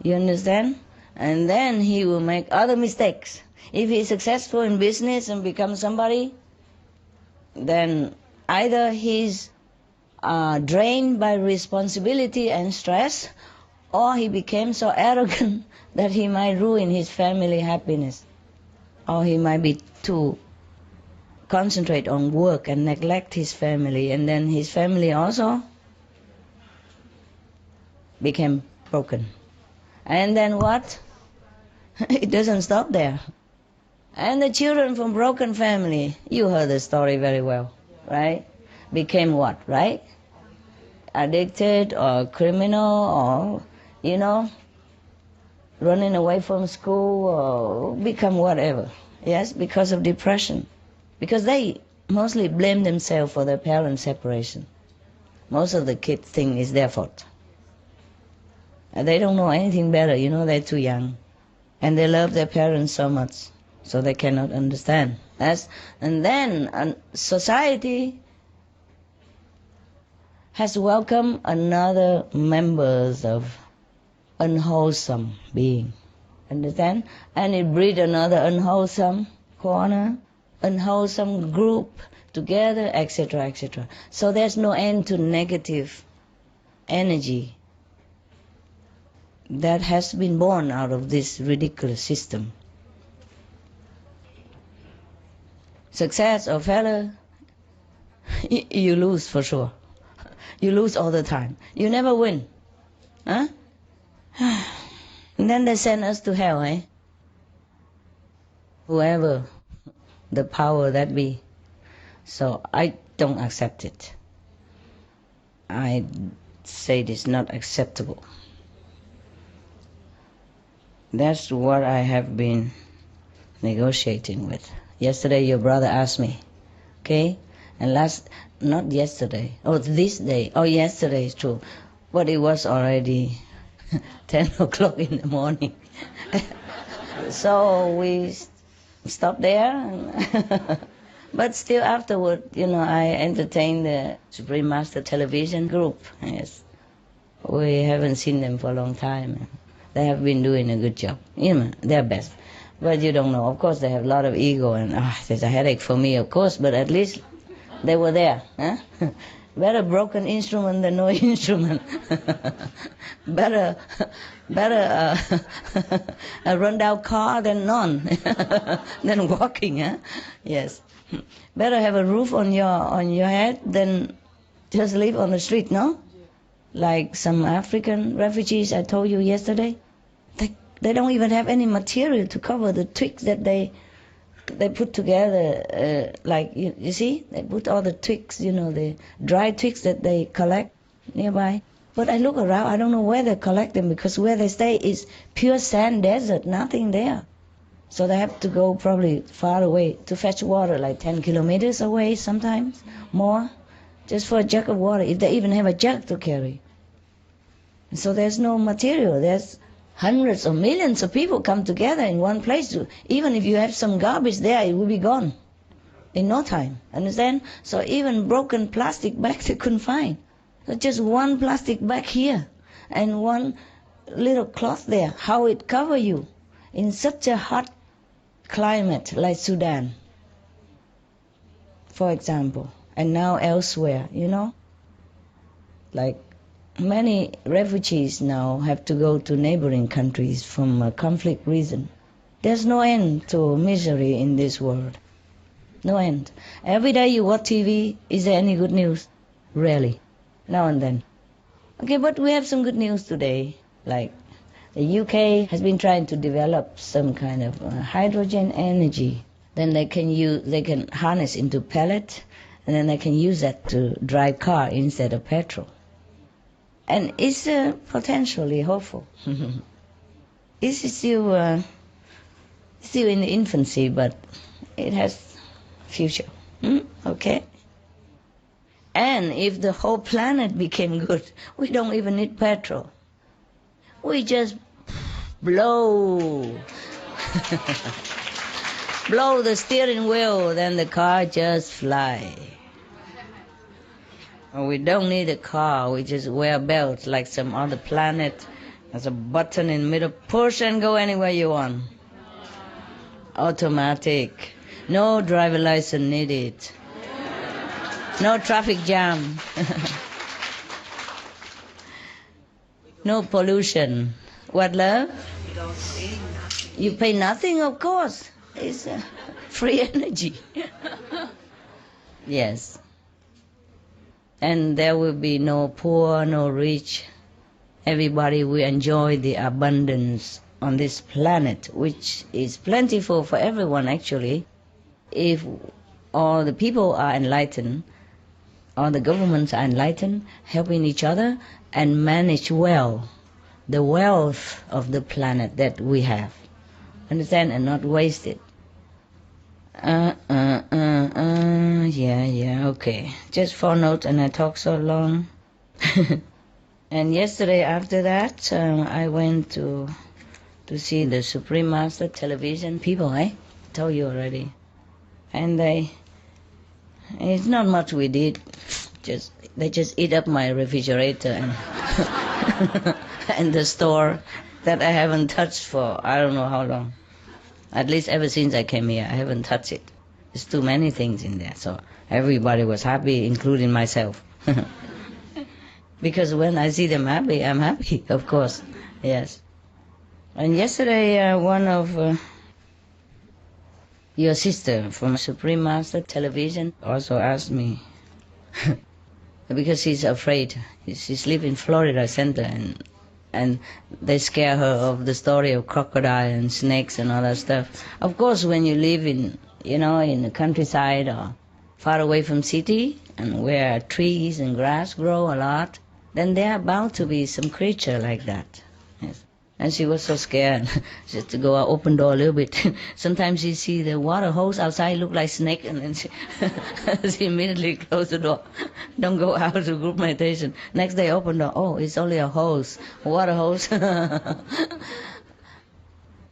You understand? And then he will make other mistakes. If he's successful in business and becomes somebody, then either he's drained by responsibility and stress, or he became so arrogant that he might ruin his family happiness. Or he might be too concentrate on work and neglect his family, and then his family also became broken. And then what? It doesn't stop there. And the children from broken family, you heard the story very well, right? Became what, right? addicted or criminal or, running away from school or become whatever. Yes, because of depression. Because they mostly blame themselves for their parents' separation. Most of the kids think it's their fault. And they don't know anything better, they're too young. And they love their parents so much, so they cannot understand. And then society has welcomed another members of unwholesome being. Understand? And it breeds another unwholesome corner, unwholesome group together, etc., etc. So there's no end to negative energy that has been born out of this ridiculous system. Success or failure, you lose for sure. You lose all the time. You never win. Huh? And then they send us to hell, eh? Whoever the power that be. So I don't accept it. I say it is not acceptable. That's what I have been negotiating with. Yesterday your brother asked me, okay? And not yesterday, this day. Yesterday is true. But it was already 10 o'clock in the morning. So we stopped there. But still afterward, I entertained the Supreme Master Television group. Yes. We haven't seen them for a long time. They have been doing a good job. Their best. But you don't know. Of course, they have a lot of ego, and there's a headache for me, of course, but at least they were there. Huh? Better broken instrument than no instrument. better a run-down car than none, than walking. Huh? Yes. Better have a roof on your head than just live on the street, no? Like some African refugees I told you yesterday. They don't even have any material to cover the twigs that they put together. You see, they put all the twigs, the dry twigs that they collect nearby. But I look around, I don't know where they collect them, because where they stay is pure sand desert, nothing there. So they have to go probably far away to fetch water, like 10 kilometers away sometimes, more, just for a jug of water, if they even have a jug to carry. So there's no material. There's hundreds or millions of people come together in one place. Even if you have some garbage there, it will be gone in no time. Understand? So even broken plastic bags they couldn't find. So just one plastic bag here and one little cloth there. How it cover you in such a hot climate like Sudan, for example, and now elsewhere, like many refugees now have to go to neighboring countries from a conflict reason. There's no end to misery in this world. No end. Every day you watch TV, is there any good news? Rarely. Now and then. Okay, but we have some good news today. Like the UK has been trying to develop some kind of hydrogen energy. Then they can harness into pellet, and then they can use that to drive car instead of petrol. And it's potentially hopeful. It's still in the infancy, but it has future. Okay? And if the whole planet became good, we don't even need petrol. We just blow. Blow the steering wheel, then the car just fly. We don't need a car, we just wear belts like some other planet. There's a button in the middle, push and go anywhere you want. Automatic. No driver license needed. No traffic jam. No pollution. What, love? You pay nothing, of course. It's free energy. Yes. And there will be no poor, no rich. Everybody will enjoy the abundance on this planet, which is plentiful for everyone, actually. If all the people are enlightened, all the governments are enlightened, helping each other, and manage well the wealth of the planet that we have. Understand? And not waste it. Yeah, okay. Just 4 notes and I talk so long. And yesterday after that, I went to see the Supreme Master television people, told you already. And it's not much we did. They just eat up my refrigerator and and the store that I haven't touched for I don't know how long. At least ever since I came here, I haven't touched it. There's too many things in there, so everybody was happy, including myself. Because when I see them happy, I'm happy, of course, yes. And yesterday, one of your sister from Supreme Master Television also asked me, because she's afraid. She lives in Florida Center, and they scare her of the story of crocodile and snakes and all that stuff. Of course, when you live in the countryside or far away from city, and where trees and grass grow a lot, then there are bound to be some creature like that. Yes. And she was so scared. She had to go out, open door a little bit. Sometimes she see the water hose outside look like snake, and then she immediately closed the door. Don't go out to group meditation. Next day, open door. Oh, it's only a hose, water hose.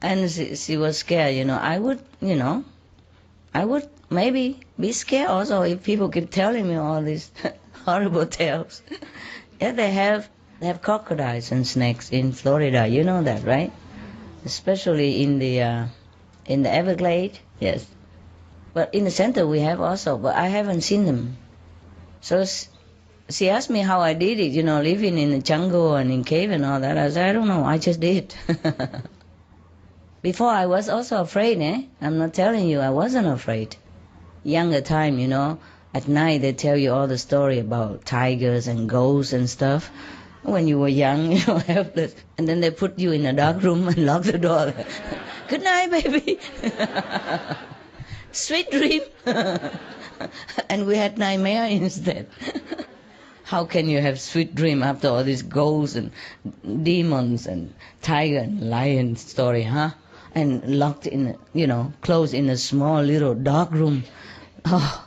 And she was scared. I would maybe be scared also if people keep telling me all these horrible tales. Yeah, they have crocodiles and snakes in Florida. You know that, right? Especially in the Everglades. Yes. But in the center we have also, but I haven't seen them. So she asked me how I did it, living in the jungle and in cave and all that. I said, I don't know, I just did. Before I was also afraid, I'm not telling you I wasn't afraid. Younger time, at night they tell you all the story about tigers and ghosts and stuff. When you were young, helpless. And then they put you in a dark room and lock the door. Good night, baby. Sweet dream. And we had nightmare instead. How can you have sweet dream after all these ghosts and demons and tiger and lion story, huh? And locked in, closed in a small little dark room. Oh.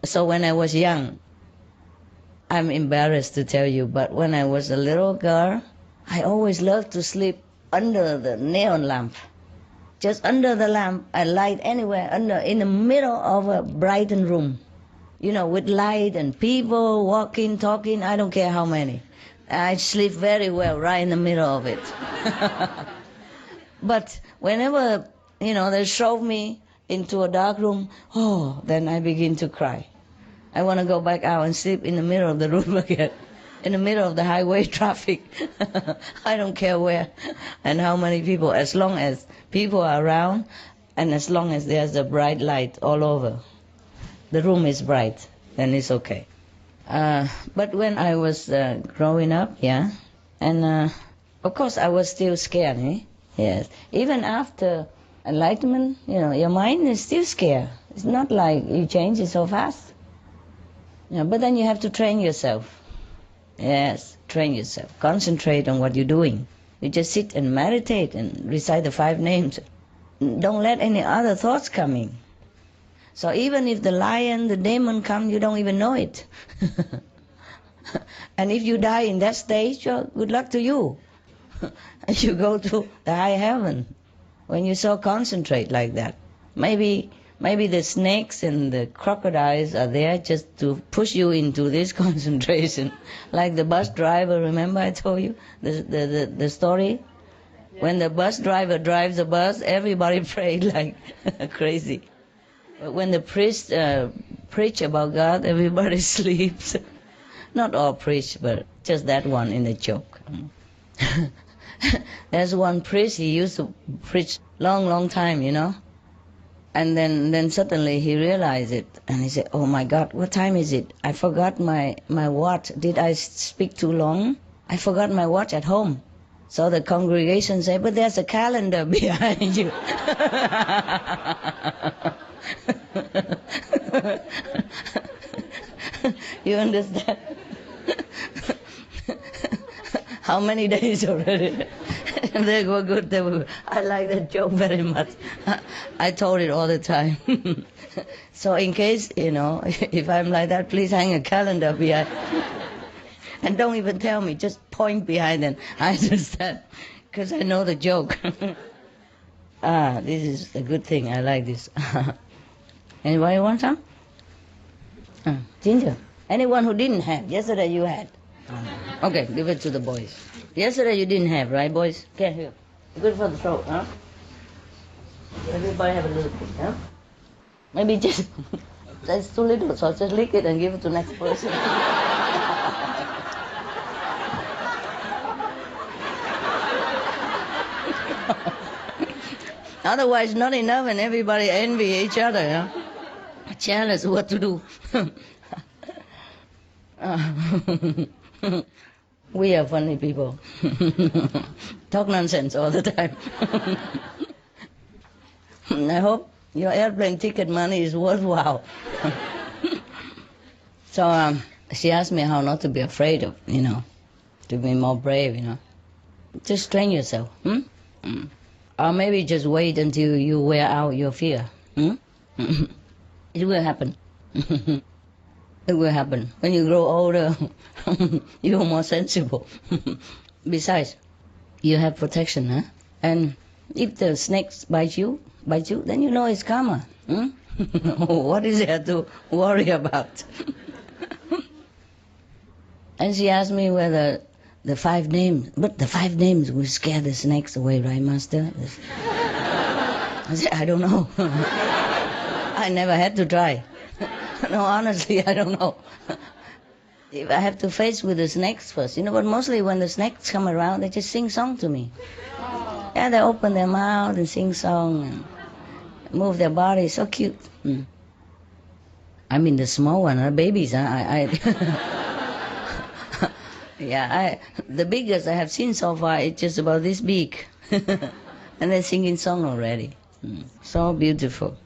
So when I was young, I'm embarrassed to tell you, but when I was a little girl, I always loved to sleep under the neon lamp. Just under the lamp, I light anywhere, in the middle of a brightened room. With light and people walking, talking, I don't care how many. I sleep very well right in the middle of it. But whenever, they shove me into a dark room, then I begin to cry. I want to go back out and sleep in the middle of the room again, in the middle of the highway traffic. I don't care where and how many people, as long as people are around and as long as there's a bright light all over. The room is bright, then it's okay. But when I was growing up, and of course I was still scared, Yes. Even after enlightenment, your mind is still scared. It's not like you change it so fast. But then you have to train yourself. Yes, train yourself. Concentrate on what you're doing. You just sit and meditate and recite the 5 names. Don't let any other thoughts come in. So even if the lion, the demon come, you don't even know it. And if you die in that stage, well, good luck to you. You go to the high heaven when you so concentrate like that. Maybe the snakes and the crocodiles are there just to push you into this concentration. Like the bus driver, remember I told you the story? Yeah. When the bus driver drives the bus, everybody prayed like crazy. But when the priest preach about God, everybody sleeps. Not all preach, but just that one in the joke. There's one priest, he used to preach long time, And then suddenly he realized it, and he said, oh my God, what time is it? I forgot my watch. Did I speak too long? I forgot my watch at home. So the congregation said, but there's a calendar behind you. You understand? How many days already? They were good. I like that joke very much. I told it all the time. So in case, if I'm like that, please hang a calendar behind. And don't even tell me, just point behind it. I understand, because I know the joke. This is a good thing. I like this. Anybody want some? Ginger. Anyone who didn't have? Yesterday you had. Okay, give it to the boys. Yesterday you didn't have, right, boys? Okay, here. Good for the throat, huh? Everybody have a little bit, huh? Maybe just, that's too little, so just lick it and give it to the next person. Otherwise, not enough, and everybody envy each other, huh? Jealous what to do. We are funny people. Talk nonsense all the time. I hope your airplane ticket money is worthwhile. So she asked me how not to be afraid of, to be more brave, Just train yourself. Or maybe just wait until you wear out your fear. It will happen. It will happen. When you grow older, you're more sensible. Besides, you have protection, huh? And if the snakes bite you, then you know it's karma. What is there to worry about? And she asked me whether the 5 names, but the 5 names will scare the snakes away, right, Master? I said, I don't know. I never had to try. No, honestly, I don't know. If I have to face with the snakes first, but mostly when the snakes come around, they just sing song to me. Yeah, they open their mouth and sing song and move their body, so cute. I mean the small one, the babies. The biggest I have seen so far is just about this big, and they're singing song already. So beautiful.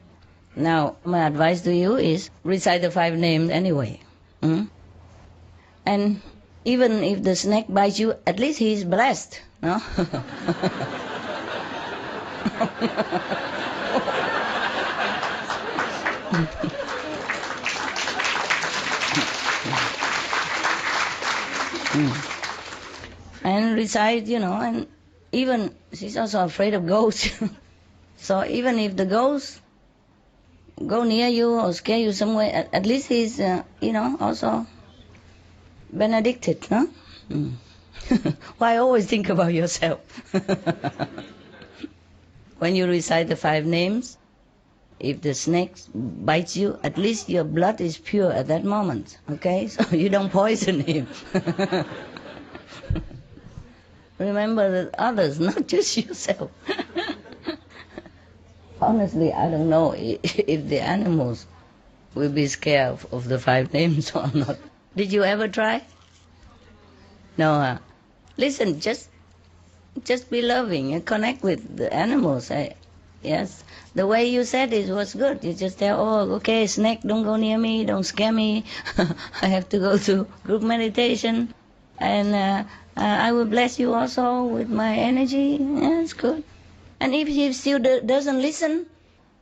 Now, my advice to you is recite the 5 names anyway. And even if the snake bites you, at least he's blessed, no? And recite, and even she's also afraid of ghosts. So even if the ghost go near you or scare you somewhere, at least he's, also benedicted, no? Why always think about yourself? When you recite the 5 names, if the snake bites you, at least your blood is pure at that moment, okay? So you don't poison him. Remember the others, not just yourself. Honestly, I don't know if the animals will be scared of the 5 names or not. Did you ever try? No. Listen, just be loving and connect with the animals. Yes, the way you said it was good. You just tell, okay, snake, don't go near me, don't scare me. I have to go to group meditation, and I will bless you also with my energy. Yeah, it's good. And if he still doesn't listen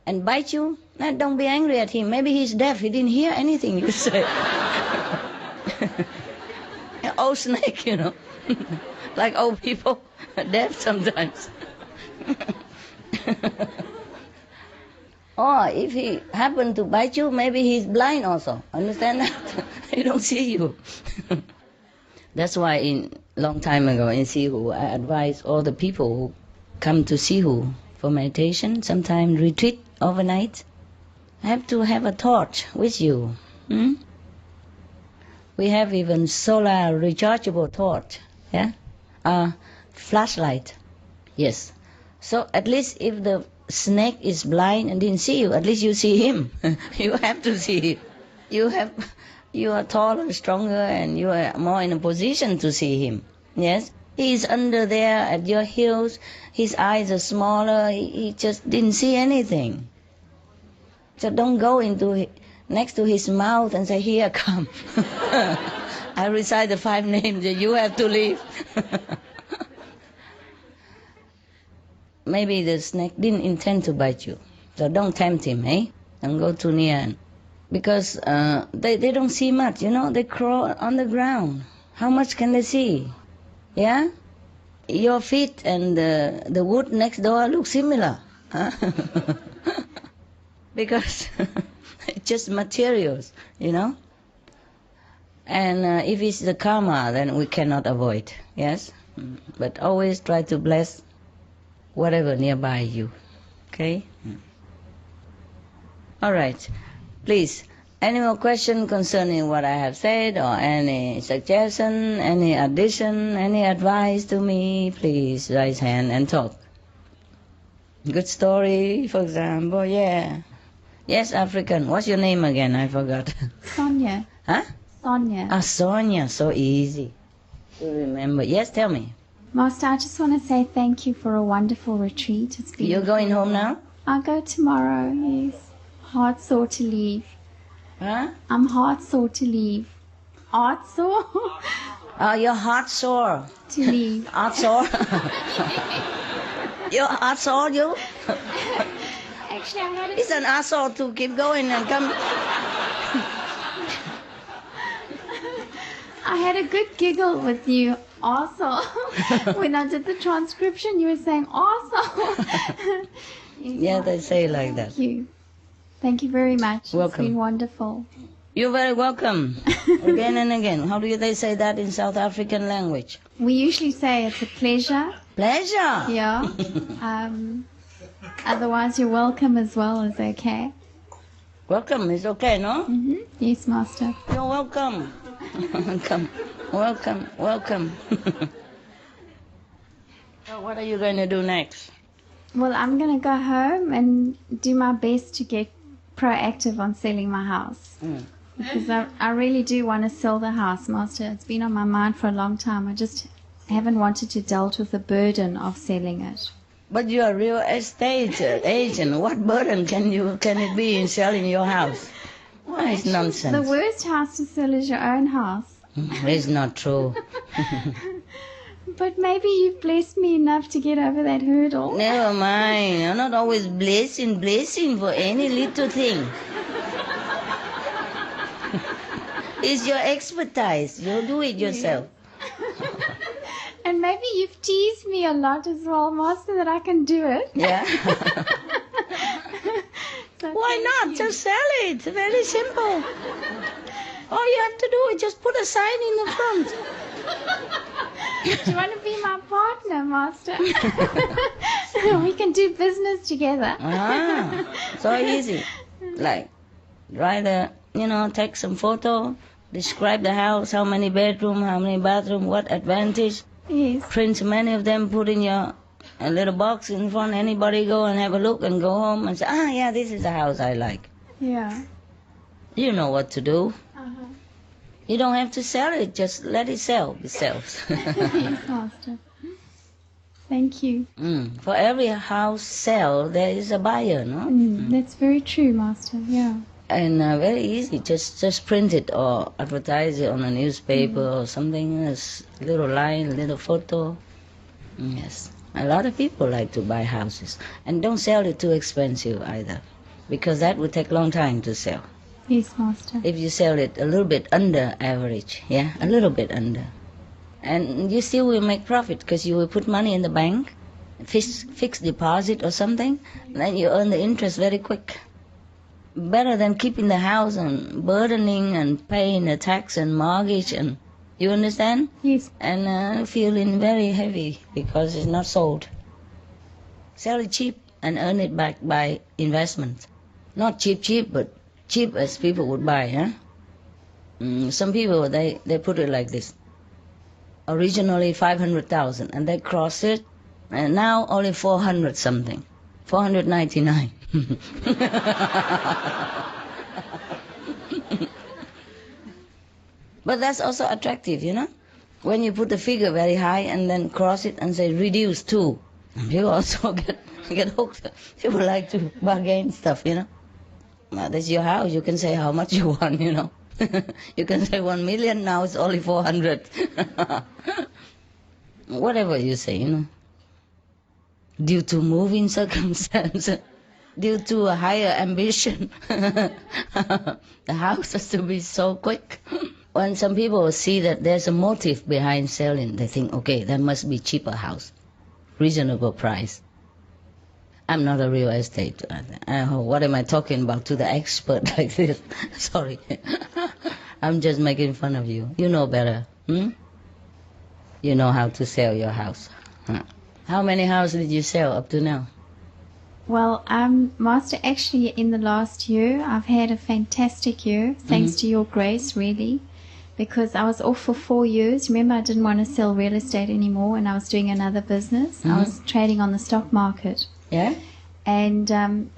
and bite you, don't be angry at him. Maybe he's deaf. He didn't hear anything you said. Old snake, like old people, deaf sometimes. Or if he happened to bite you, maybe he's blind also. Understand that? He don't see you. That's why long time ago in Sihu, I advise all the people who come to Sihu for meditation, sometimes retreat overnight, have to have a torch with you. We have even solar rechargeable torch, flashlight. Yes. So at least if the snake is blind and didn't see you, at least you see him. You have to see him. You are taller, stronger, and you are more in a position to see him. Yes. He's under there at your heels. His eyes are smaller. He just didn't see anything. So don't go into next to his mouth and say, here, come. I recite the 5 names that you have to leave. Maybe the snake didn't intend to bite you. So don't tempt him, eh? Don't go too near. Because they don't see much, They crawl on the ground. How much can they see? Yeah? Your feet and the wood next door look similar. Huh? Because it's just materials, And if it's the karma, then we cannot avoid, yes? But always try to bless whatever nearby you, okay? All right, please. Any more questions concerning what I have said, or any suggestion, any addition, any advice to me? Please raise hand and talk. Good story, for example, yeah. Yes, African. What's your name again? I forgot. Sonia. Huh? Sonia. Ah, Sonia. So easy to remember. Yes, tell me. Master, I just want to say thank you for a wonderful retreat. It's been. You're going home now? I'll go tomorrow, yes. Heart sore to leave. Huh? I'm heart sore to leave. Heart sore? Oh, your heart sore. To leave. Heart sore? Your heart sore, you? Actually, I had It's an asshole to keep going and come. I had a good giggle with you also. When I did the transcription, you were saying also. Yeah, they say like that. Thank you. Thank you very much. Welcome. It's been wonderful. You're very welcome. Again and again. How do they say that in South African language? We usually say it's a pleasure. Pleasure? Yeah. Otherwise, you're welcome as well is okay. Welcome is okay, no? Mm-hmm. Yes, Master. You're welcome. Welcome. Welcome. Welcome. So what are you going to do next? Well, I'm going to go home and do my best to get proactive on selling my house. Because I really do want to sell the house, Master. It's been on my mind for a long time. I just haven't wanted to deal with the burden of selling it. But you're a real estate agent. What burden can it be in selling your house? Why is nonsense? The worst house to sell is your own house. It's not true. But maybe you've blessed me enough to get over that hurdle. Never mind. You're not always blessing for any little thing. It's your expertise. You'll do it yourself. And maybe you've teased me a lot as well, Master, that I can do it. Yeah. So why not? Just sell it. Very simple. All you have to do is just put a sign in the front. Do you want to be my partner, Master? We can do business together. So easy. Like, rather, take some photo, describe the house, how many bedroom, how many bathroom, what advantage. Yes. Print many of them, put in a little box in front. Anybody go and have a look and go home and say, yeah, this is the house I like. Yeah. You know what to do. Uh-huh. You don't have to sell it, just let it sell itself. Yes, Master. Thank you. For every house sell, there is a buyer, no? That's very true, Master, yeah. And very easy, just print it or advertise it on a newspaper or something, a little line, a little photo. Yes, a lot of people like to buy houses. And don't sell it too expensive either, because that would take a long time to sell. Yes, Master. If you sell it a little bit under average, yeah, a little bit under. And you still will make profit because you will put money in the bank, fixed deposit or something, and then you earn the interest very quick. Better than keeping the house and burdening and paying the tax and mortgage, and you understand? Yes. And feeling very heavy because it's not sold. Sell it cheap and earn it back by investment. Not cheap, but cheap as people would buy, huh? Some people, they put it like this. Originally 500,000 and they cross it, and now only 400 something. 499. But that's also attractive, when you put the figure very high and then cross it and say reduce to, you also get hooked. People like to bargain stuff, Well, that's your house. You can say how much you want, you know. You can say 1 million, now it's only 400. Whatever you say, you know. Due to moving circumstances, due to a higher ambition, the house has to be so quick. When some people see that there's a motive behind selling, they think, okay, there must be cheaper house, reasonable price. I'm not a real estate. What am I talking about to the expert like this? Sorry. I'm just making fun of you. You know better. You know how to sell your house. How many houses did you sell up to now? Well, Master, actually in the last year, I've had a fantastic year, thanks to your grace, really. Because I was off for 4 years. Remember, I didn't want to sell real estate anymore, and I was doing another business. I was trading on the stock market. Yeah? And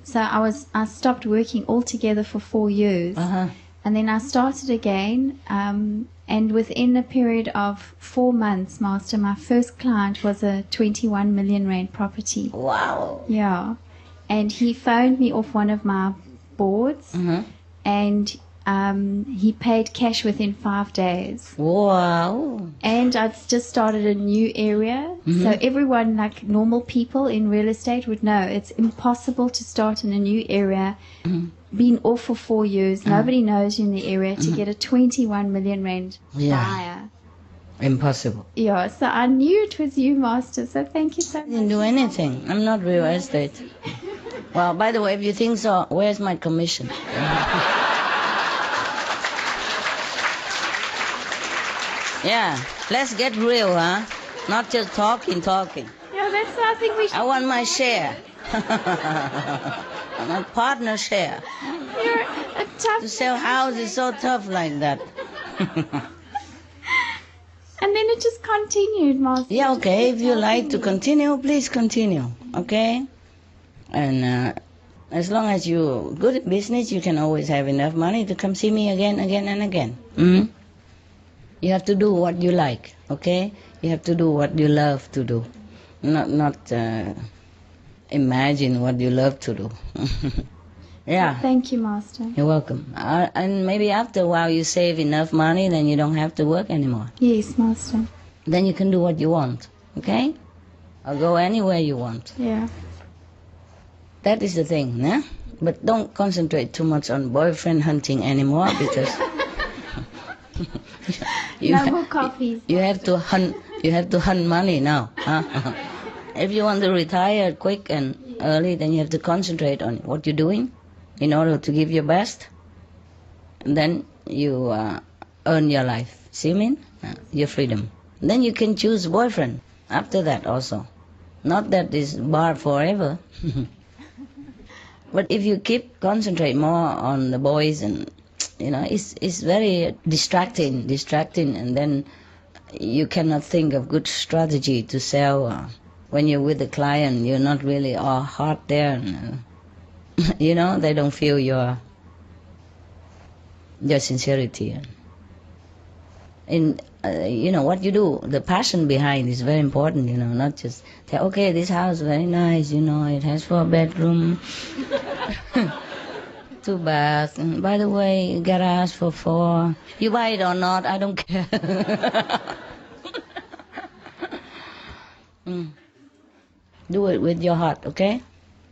so I stopped working altogether for 4 years. And then I started again, and within a period of 4 months, Master, my first client was a 21 million rand property. Wow. Yeah. And he phoned me off one of my boards, and he paid cash within 5 days. Wow. And I'd just started a new area. So everyone, like normal people in real estate, would know it's impossible to start in a new area, been off for 4 years, nobody knows you in the area, to get a 21 million rand buyer. Impossible. Yeah, so I knew it was you, Master, so thank you so much. I didn't do anything. I'm not real estate. Well, by the way, if you think so, where's my commission? Yeah, let's get real, huh? Not just talking. Yeah, that's what I think we should. I want my share. My partner share. You're a tough. To sell house is so tough like that. And then it just continued, Master. Yeah, okay. If you like to continue, please continue, okay? And as long as you're good at business, you can always have enough money to come see me again and again. You have to do what you like, okay? You have to do what you love to do. Not imagine what you love to do. Yeah. Thank you, Master. You're welcome. And maybe after a while you save enough money, then you don't have to work anymore. Yes, Master. Then you can do what you want, okay? Or go anywhere you want. Yeah. That is the thing, yeah? But don't concentrate too much on boyfriend hunting anymore, because no more coffees. You have to hunt money now. Huh? If you want to retire quick and early, then you have to concentrate on what you're doing in order to give your best. And then you earn your life. See what I mean? Your freedom. Then you can choose boyfriend after that also. Not that it's barred forever. But if you keep concentrate more on the boys, and you know, it's very distracting, and then you cannot think of good strategy to sell. When you're with the client, you're not really all heart there. And, you know, they don't feel your sincerity. And you know what you do, the passion behind is very important. You know, not just say, okay, this house is very nice. You know, it has 4 bedrooms, 2 baths. And by the way, garage for 4. You buy it or not, I don't care. Do it with your heart, okay?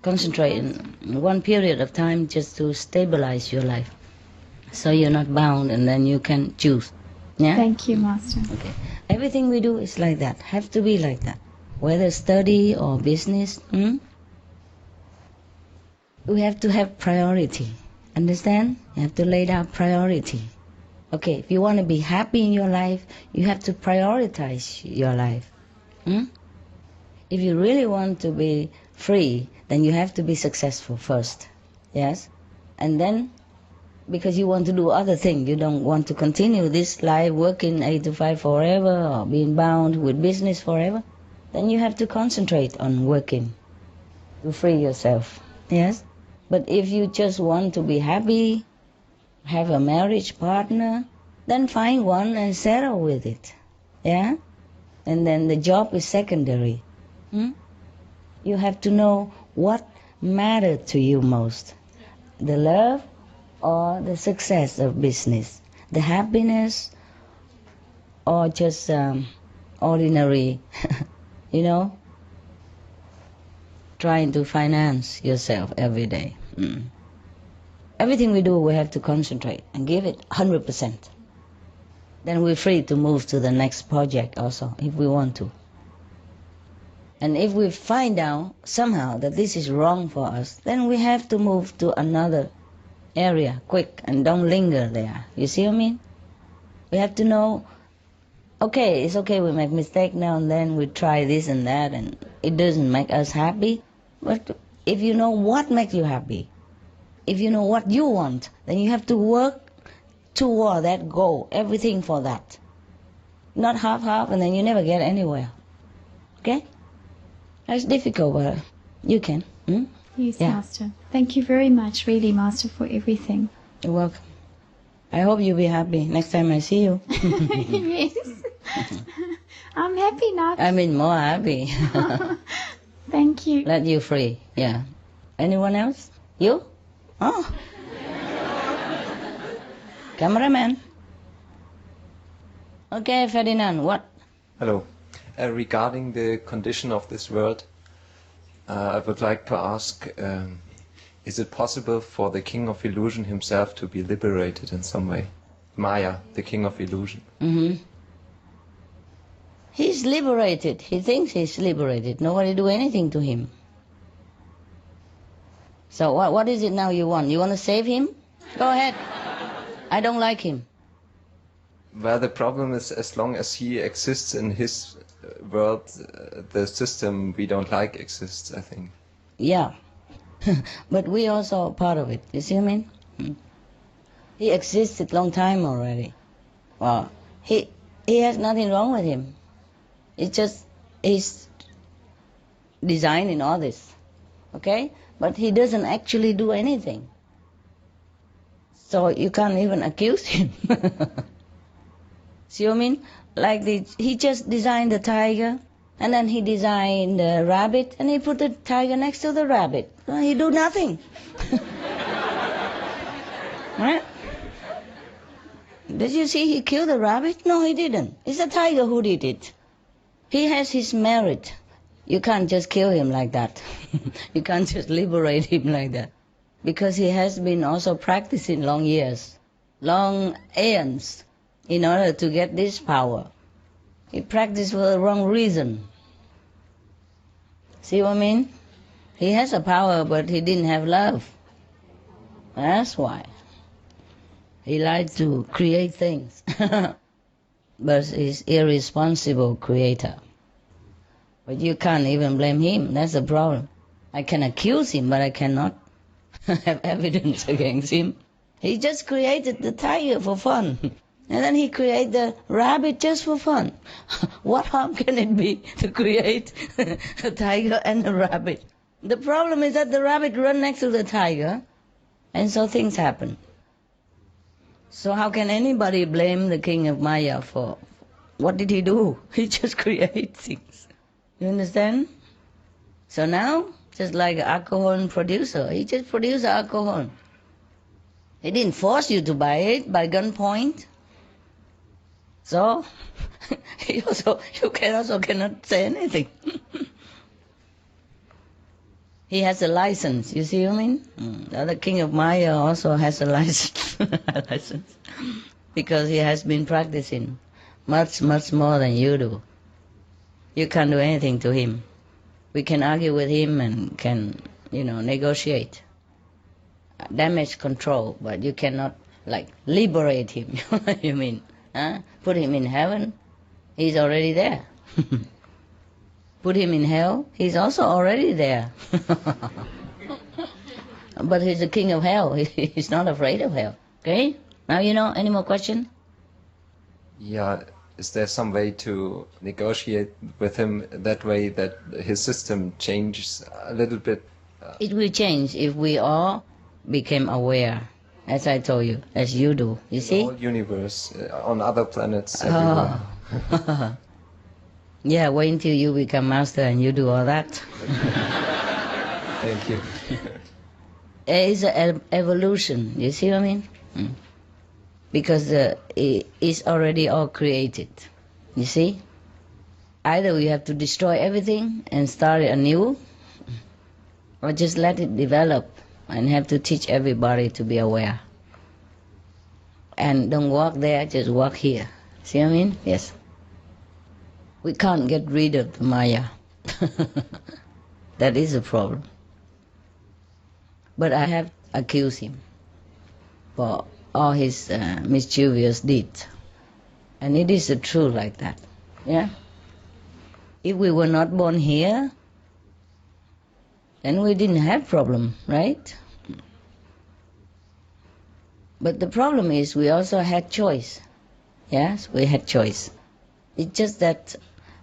Concentrate in one period of time just to stabilize your life, so you're not bound, and then you can choose. Yeah? Thank you, Master. Okay. Everything we do is like that, have to be like that. Whether study or business, we have to have priority. Understand? You have to lay down priority. Okay, if you want to be happy in your life, you have to prioritize your life. If you really want to be free, then you have to be successful first. Yes? And then, because you want to do other things, you don't want to continue this life working 8 to 5 forever, or being bound with business forever, then you have to concentrate on working to free yourself. Yes? But if you just want to be happy, have a marriage partner, then find one and settle with it. Yeah? And then the job is secondary. You have to know what matters to you most. the love or the success of business, the happiness or just ordinary, trying to finance yourself every day. Everything we do, we have to concentrate and give it 100%. Then we're free to move to the next project also, if we want to. And if we find out somehow that this is wrong for us, then we have to move to another area quick and don't linger there. You see what I mean? We have to know, okay, it's okay we make mistake now and then, we try this and that and it doesn't make us happy. But if you know what makes you happy, if you know what you want, then you have to work toward that goal, everything for that. Not half-half and then you never get anywhere. Okay? That's difficult, but you can. Yes, Master. Thank you very much, really, Master, for everything. You're welcome. I hope you'll be happy next time I see you. Yes. I'm happy now. I mean, more happy. Thank you. Let you free, yeah. Anyone else? You? Oh. Cameraman. Okay, Ferdinand, what? Hello. Regarding the condition of this world, I would like to ask, is it possible for the King of Illusion himself to be liberated in some way? Maya, the King of Illusion. He's liberated. He thinks he's liberated. Nobody do anything to him. So what is it now you want? You want to save him? Go ahead. I don't like him. Well, the problem is, as long as he exists in his world, the system we don't like exists, I think. Yeah. But we also are part of it. You see what I mean? He existed long time already. Well, he has nothing wrong with him. It's just his design in all this. Okay? But he doesn't actually do anything. So you can't even accuse him. See what I mean? Like he just designed the tiger, and then he designed the rabbit, and he put the tiger next to the rabbit. Well, he do nothing. Right? Did you see he killed the rabbit? No, he didn't. It's the tiger who did it. He has his merit. You can't just kill him like that. You can't just liberate him like that. Because he has been also practicing long years, long aeons, in order to get this power. He practiced for the wrong reason. See what I mean? He has a power, but he didn't have love. That's why. He liked to create things. But he's irresponsible creator. But you can't even blame him. That's the problem. I can accuse him, but I cannot have evidence against him. He just created the tiger for fun. And then he created the rabbit just for fun. What harm can it be to create a tiger and a rabbit? The problem is that the rabbit runs next to the tiger, and so things happen. So how can anybody blame the king of Maya for what did he do? He just created things. You understand? So now, just like an alcohol producer, he just produced alcohol. He didn't force you to buy it by gunpoint. So, you cannot say anything. He has a license, you see what I mean? The other king of Maya also has a license. Because he has been practicing much, much more than you do. You can't do anything to him. We can argue with him and can, negotiate. Damage control, but you cannot, liberate him. You know what you mean? Huh? Put him in heaven, he's already there. Put him in hell, he's also already there. But he's the king of hell. He's not afraid of hell. Okay? Now you know. Any more questions? Yeah. Is there some way to negotiate with him that way that his system changes a little bit? It will change if we all became aware, as I told you, as you do. You see? The whole universe, on other planets, everywhere. Oh. Yeah, wait until you become master and you do all that. Thank you. is an evolution. You see what I mean? Because it's already all created. You see? Either we have to destroy everything and start it anew, or just let it develop and have to teach everybody to be aware. And don't walk there, just walk here. See what I mean? Yes. We can't get rid of the Maya. That is a problem. But I have accused him for all his mischievous deeds. And it is the truth like that. Yeah? If we were not born here, then we didn't have problem, right? But the problem is we also had choice. Yes, we had choice. It's just that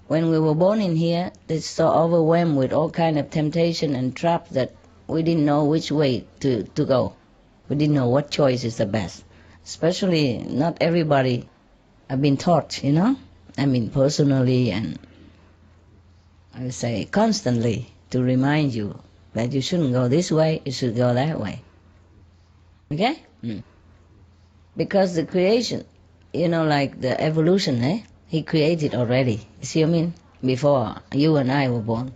when we were born in here, it's so overwhelmed with all kind of temptation and trap that we didn't know which way to go. We didn't know what choice is the best. Especially not everybody have been taught, you know? I mean personally and I would say constantly to remind you that you shouldn't go this way, you should go that way. Okay? Because the creation, you know, like the evolution, he created already. You see what I mean? Before you and I were born.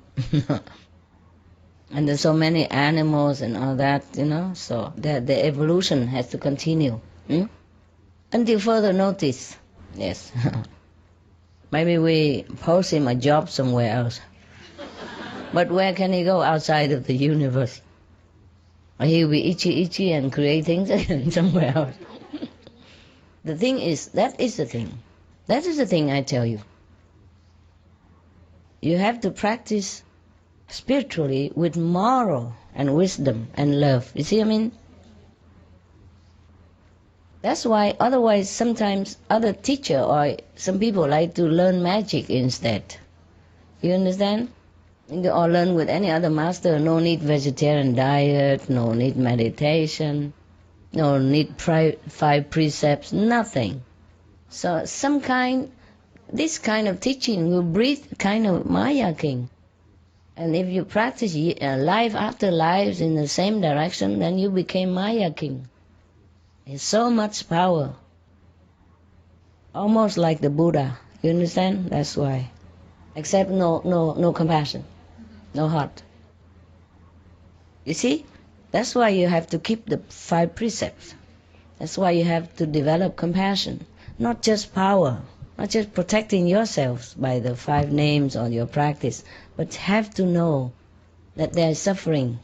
And there's so many animals and all that, you know, so the evolution has to continue. Until further notice. Yes. Maybe we post him a job somewhere else. But where can he go outside of the universe? Or he'll be itchy and create things somewhere else. The thing is, that is the thing. That is the thing I tell you. You have to practice spiritually with moral and wisdom and love. You see what I mean? That's why otherwise sometimes other teacher or some people like to learn magic instead. You understand? Or learn with any other master. No need vegetarian diet, no need meditation, no need 5 precepts, nothing. So this kind of teaching will breed kind of Maya king. And if you practice life after life in the same direction, then you became Maya king. It's so much power. Almost like the Buddha. You understand? That's why. Except no compassion. No heart. You see? That's why you have to keep the 5 precepts. That's why you have to develop compassion. Not just power. Not just protecting yourselves by the 5 names or your practice, but have to know that there is suffering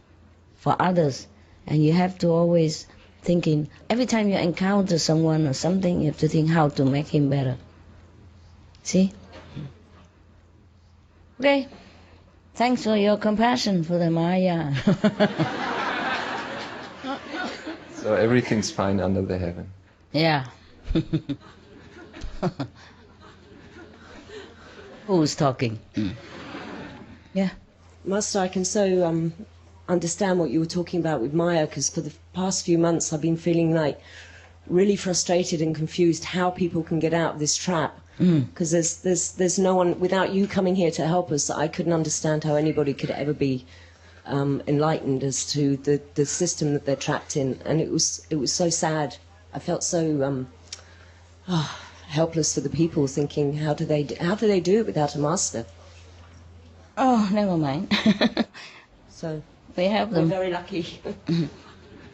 for others, and you have to always thinking, every time you encounter someone or something, you have to think how to make him better. See? Okay. Thanks for your compassion for the Maya. So everything's fine under the heaven. Yeah. Who's talking? Yeah. Master, I can so understand what you were talking about with Maya, because for the past few months I've been feeling like really frustrated and confused how people can get out of this trap. Because there's no one, without you coming here to help us, I couldn't understand how anybody could ever be enlightened as to the system that they're trapped in. And it was so sad. I felt so helpless for the people, thinking, how do they do it without a master? Oh, never mind. So we have them. We're very lucky.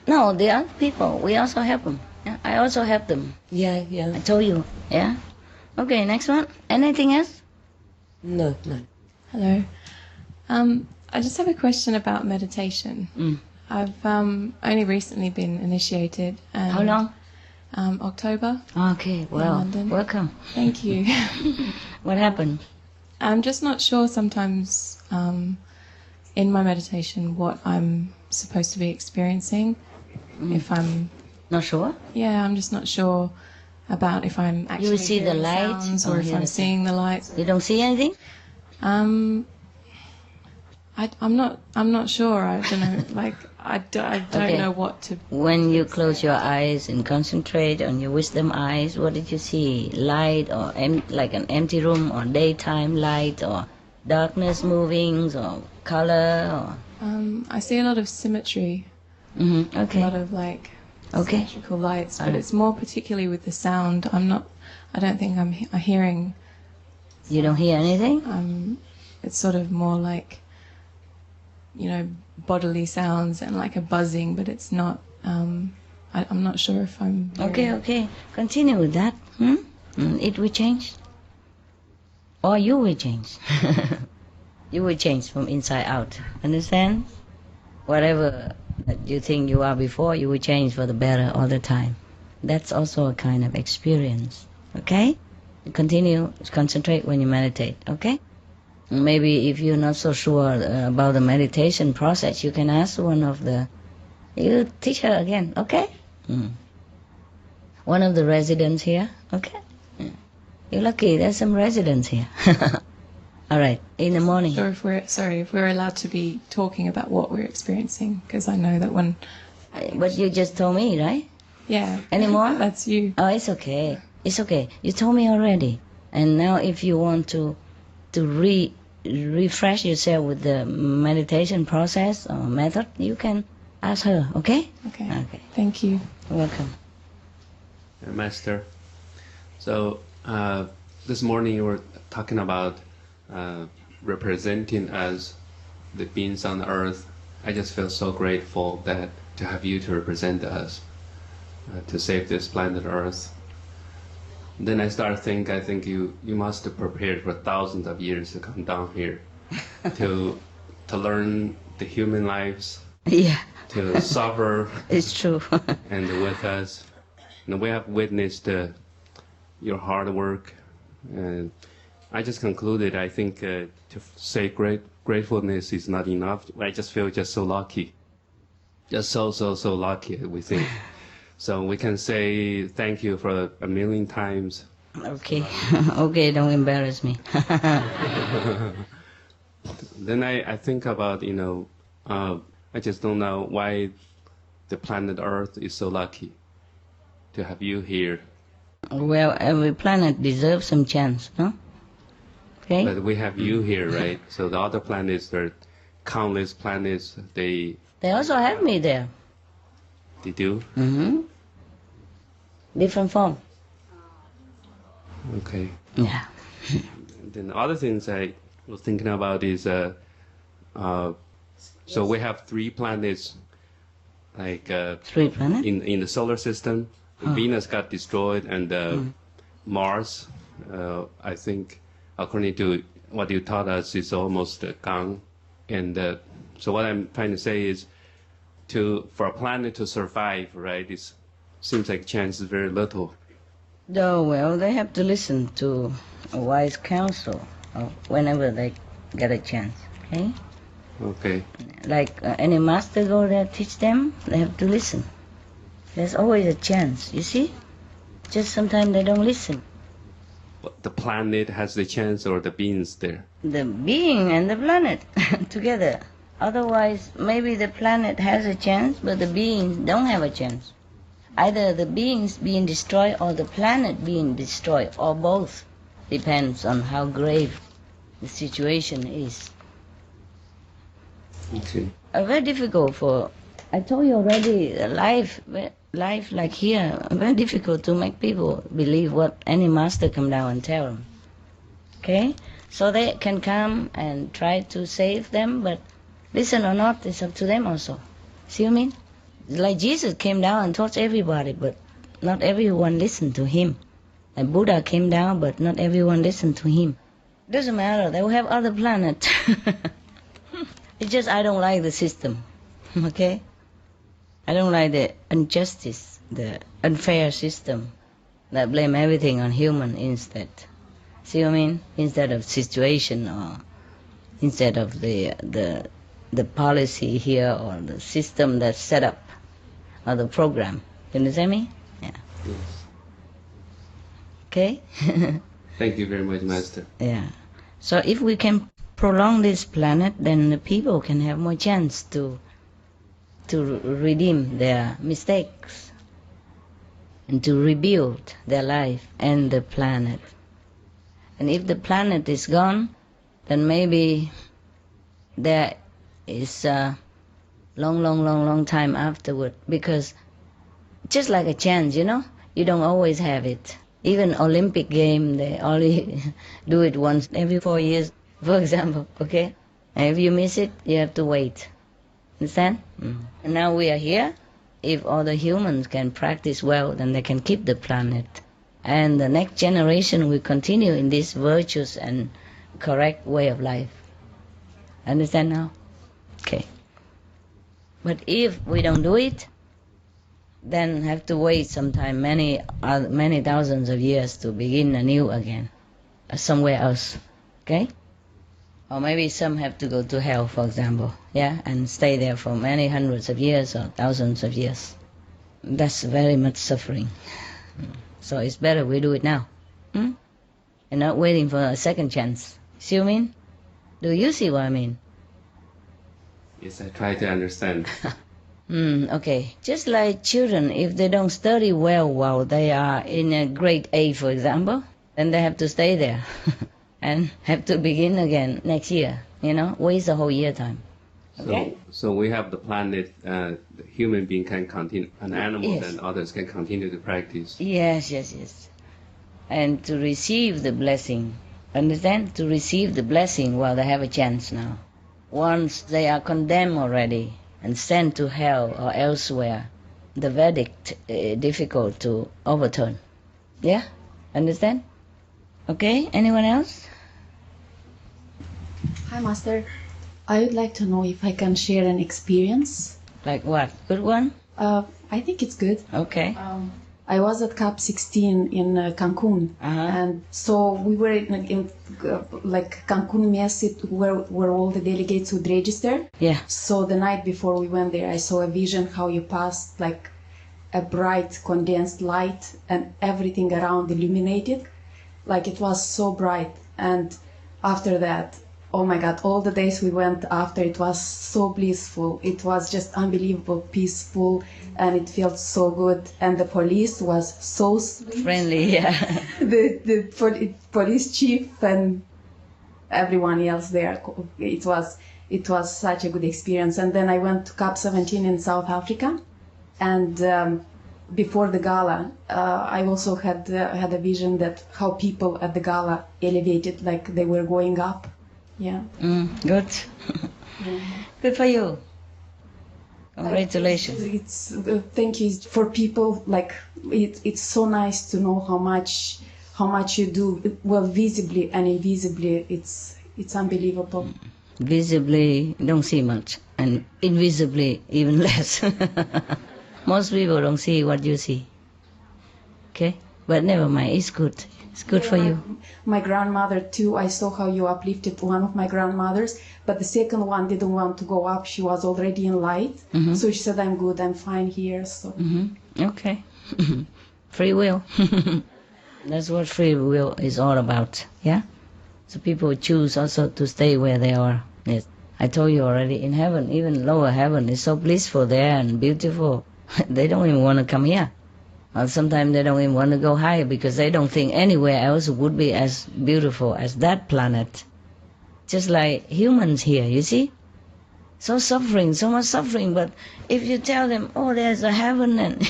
No, the other people, we also have them. Yeah, I also have them. Yeah. I told you. Yeah. Okay, next one. Anything else? No. Hello. I just have a question about meditation. I've only recently been initiated. And, how long? October. Okay, well, welcome. Thank you. What happened? I'm just not sure sometimes in my meditation what I'm supposed to be experiencing. If I'm... Not sure? Yeah, I'm just not sure about if I'm actually you see the light sounds or if I'm seeing the lights. You don't see anything? I'm not sure. I don't know. Like I don't know what to. When you close your eyes and concentrate on your wisdom eyes, what did you see? Light or like an empty room, or daytime light, or darkness moving, or color, or? I see a lot of symmetry. Okay. A lot of like Okay. symmetrical lights, but it's more particularly with the sound. I don't think I'm hearing. You don't hear anything? It's sort of more like, bodily sounds and like a buzzing, but it's not. I'm not sure if I'm. Okay. Continue with that. It will change. Or you will change. You will change from inside out. Understand? Whatever that you think you are before, you will change for the better all the time. That's also a kind of experience. Okay? Continue to concentrate when you meditate. Okay? Maybe if you're not so sure about the meditation process, you can ask one of the... You teach her again. Okay? One of the residents here. Okay? You're lucky. There's some residents here. All right. In the morning. Sure, if we're allowed to be talking about what we're experiencing, because I know that when. But you just told me, right? Yeah. Any more? That's you. Oh, it's okay. It's okay. You told me already. And now, if you want to refresh yourself with the meditation process or method, you can ask her. Okay? Okay. Thank you. You're welcome. Master. So. This morning you were talking about representing us, the beings on the earth. I just feel so grateful that to have you to represent us, to save this planet Earth. Then I started thinking, I think you must have prepared for thousands of years to come down here to learn the human lives. Yeah. To suffer. It's true. And with us. And we have witnessed your hard work, and I just concluded. I think to say gratefulness is not enough. I just feel just so lucky, just so lucky. We think so. We can say thank you for a million times. Okay, okay. Don't embarrass me. Then I think about I just don't know why the planet Earth is so lucky to have you here. Well, every planet deserves some chance, no? Okay. But we have you here, right? So the other planets, there are countless planets. They also have me there. They do? Different form. Okay. Yeah. Then the other things I was thinking about is, so we have 3 planets, like 3 planets in the solar system. Venus got destroyed, and Mars, I think, according to what you taught us, is almost gone. And so what I'm trying to say is, for a planet to survive, right? It seems like chance is very little. Oh, well, they have to listen to a wise counsel whenever they get a chance. Okay. Okay. Like any master go there teach them, they have to listen. There's always a chance, you see? Just sometimes they don't listen. But the planet has the chance, or the beings there? The being and the planet together. Otherwise, maybe the planet has a chance, but the beings don't have a chance. Either the beings being destroyed or the planet being destroyed, or both. Depends on how grave the situation is. Okay. Very difficult for... I told you already, life like here, very difficult to make people believe what any master come down and tell them. Okay? So they can come and try to save them, but listen or not, it's up to them also. See what I mean? Like Jesus came down and taught everybody, but not everyone listened to him. And Buddha came down, but not everyone listened to him. Doesn't matter, they will have other planets. It's just I don't like the system. Okay? I don't like the injustice, the unfair system that blame everything on human instead. See what I mean? Instead of situation, or instead of the policy here, or the system that's set up, or the program. You understand me? Yeah. Yes. Okay? Thank you very much, Master. Yeah. So if we can prolong this planet, then the people can have more chance to redeem their mistakes and to rebuild their life and the planet. And if the planet is gone, then maybe there is long time afterward, because just like a chance, you know, you don't always have it. Even Olympic game, they only do it once every 4 years, for example, okay? And if you miss it, you have to wait. Understand? And now we are here. If all the humans can practice well, then they can keep the planet. And the next generation will continue in this virtuous and correct way of life. Understand now? Okay. But if we don't do it, then have to wait sometime many thousands of years to begin anew again, somewhere else. Okay? Or maybe some have to go to hell, for example, yeah, and stay there for many hundreds of years or thousands of years. That's very much suffering. So it's better we do it now. And not waiting for a second chance. See what I mean? Do you see what I mean? Yes, I try to understand. Okay. Just like children, if they don't study well while they are in a grade A, for example, then they have to stay there. And have to begin again next year, you know, waste the whole year time. Okay? So we have the planet, the human being can continue, and animals Yes. and others can continue to practice. Yes. And to receive the blessing, understand? To receive the blessing while they have a chance now. Once they are condemned already and sent to hell or elsewhere, the verdict is difficult to overturn. Yeah? Understand? Okay, anyone else? Hi, Master. I would like to know if I can share an experience. Like what? Good one? I think it's good. Okay. I was at CAP 16 in Cancun, and so we were in like Cancun Mess, where all the delegates would register. Yeah. So the night before we went there, I saw a vision how you passed like a bright condensed light and everything around illuminated. Like it was so bright. And after that, oh my God, all the days we went after, it was so blissful. It was just unbelievable, peaceful, and it felt so good. And the police was so sweet. Friendly, yeah. the police chief and everyone else there, it was such a good experience. And then I went to CAP 17 in South Africa, and before the gala, I also had a vision that how people at the gala elevated, like they were going up. Yeah. Good. Good for you. Congratulations. It's thank you for people. Like it's so nice to know how much you do. Well, visibly and invisibly, it's unbelievable. Visibly, don't see much, and invisibly, even less. Most people don't see what you see. Okay? But never mind, it's good. It's good for you. My grandmother too, I saw how you uplifted one of my grandmothers, but the second one didn't want to go up. She was already in light. So she said, I'm good, I'm fine here. So Okay. Free will. That's what free will is all about. Yeah? So people choose also to stay where they are. Yes. I told you already, in heaven, even lower heaven, is so blissful there and beautiful. They don't even want to come here. Or sometimes they don't even want to go higher because they don't think anywhere else would be as beautiful as that planet. Just like humans here, you see? So much suffering, but if you tell them, oh, there's a heaven, and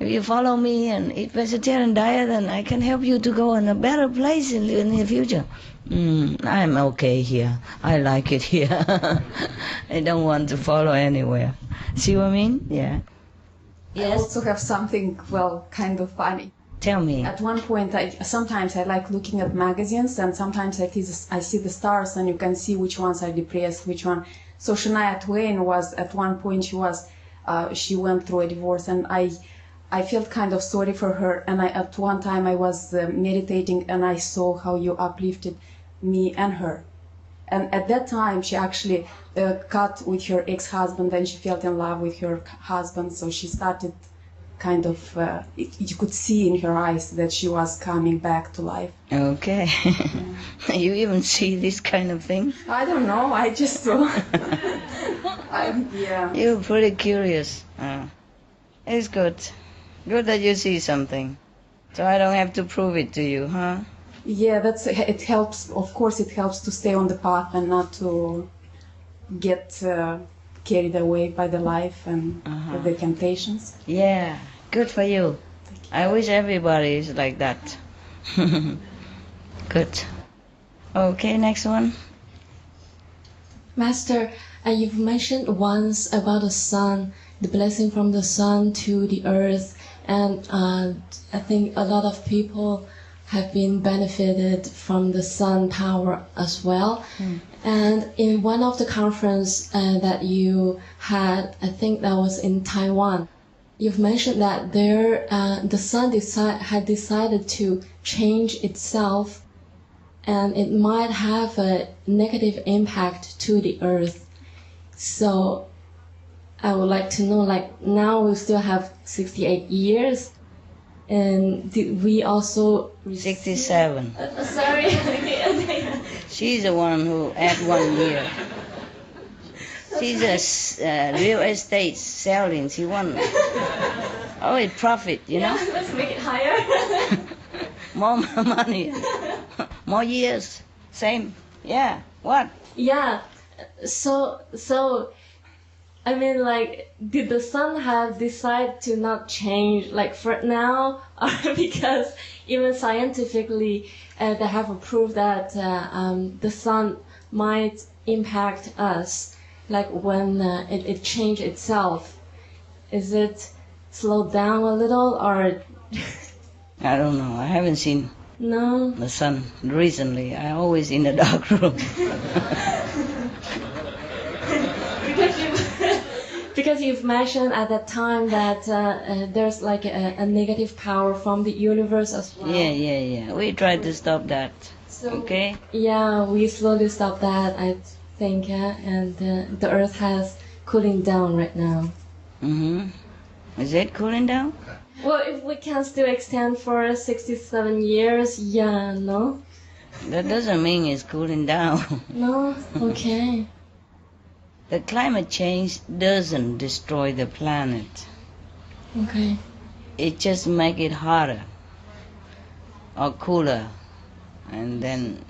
if you follow me and eat vegetarian diet, then I can help you to go in a better place in the future. I'm okay here. I like it here. I don't want to follow anywhere. See what I mean? Yeah. I also have something, well, kind of funny. Tell me. At one point, sometimes I like looking at magazines, and sometimes I see the stars, and you can see which ones are depressed, which one. So Shania Twain was, at one point, she went through a divorce, and I felt kind of sorry for her. And at one time I was meditating, and I saw how you uplifted me and her. And at that time, she actually cut with her ex-husband, and she fell in love with her husband. So she started kind of, you could see in her eyes that she was coming back to life. Okay. You even see this kind of thing? I don't know, I just saw. Yeah. You're pretty curious. It's good. Good that you see something. So I don't have to prove it to you, huh? Yeah, it helps. Of course, it helps to stay on the path and not to get carried away by the life and the temptations. Yeah, good for you. I wish everybody is like that. Good. Okay, next one. Master, you've mentioned once about the sun, the blessing from the sun to the earth, and I think a lot of people have been benefited from the sun power as well. And in one of the conference that you had, I think that was in Taiwan, you've mentioned that there the sun had decided to change itself, and it might have a negative impact to the earth. So I would like to know, like, now we still have 68 years, and did we also 67. Sorry. She's the one who add 1 year. She's a real estate selling. She won. Oh, it profit, you know. Yeah, let's make it higher. More money, more years, same. Yeah. What? Yeah. So I mean, like, did the sun have decided to not change, like, for now, or because even scientifically they have proved that the sun might impact us, like when it changed itself? Is it slowed down a little, or? I don't know. I haven't seen the sun recently. I always in the dark room. Because you've mentioned at that time that there's like a negative power from the universe as well. Yeah. We tried to stop that. So, okay? Yeah, we slowly stopped that, I think, and the earth has cooling down right now. Is it cooling down? Well, if we can still extend for 67 years, yeah, no? That doesn't mean it's cooling down. No? Okay. The climate change doesn't destroy the planet. Okay. It just makes it hotter or cooler. And then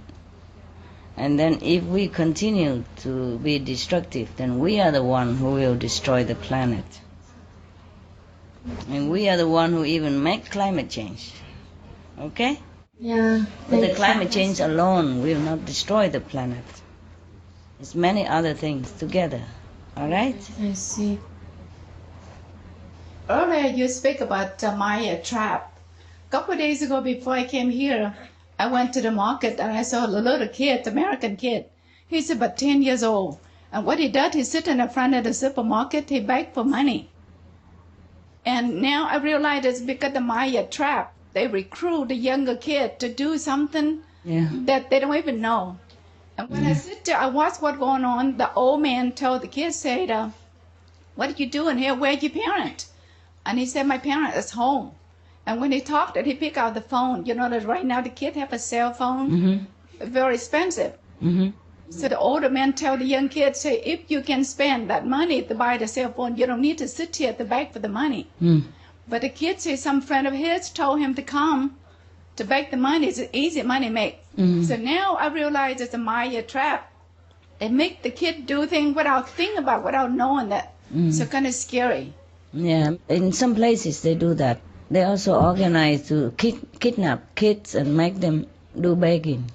if we continue to be destructive, then we are the one who will destroy the planet. And we are the one who even make climate change. Okay? Yeah. But the climate change alone will not destroy the planet. It's many other things together. All right? I see. Earlier you speak about Maya trap. A couple of days ago before I came here, I went to the market and I saw a little kid, American kid. He's about 10 years old. And what he does, he sit in the front of the supermarket, he begs for money. And now I realize it's because the Maya trap. They recruit the younger kid to do something that they don't even know. And when I sit there, I watch what's going on. The old man told the kid, said, what are you doing here? Where's your parent? And he said, my parent is home. And when he talked, he picked out the phone. You know that right now the kid have a cell phone, very expensive. So the older man tell the young kid, say, if you can spend that money to buy the cell phone, you don't need to sit here at the bank for the money. But the kid said some friend of his told him to come to beg the money. It's an easy money make. So now I realize it's a Maya trap. They make the kid do things without thinking about, without knowing that. So kind of scary. Yeah, in some places they do that. They also organize to kidnap kids and make them do begging.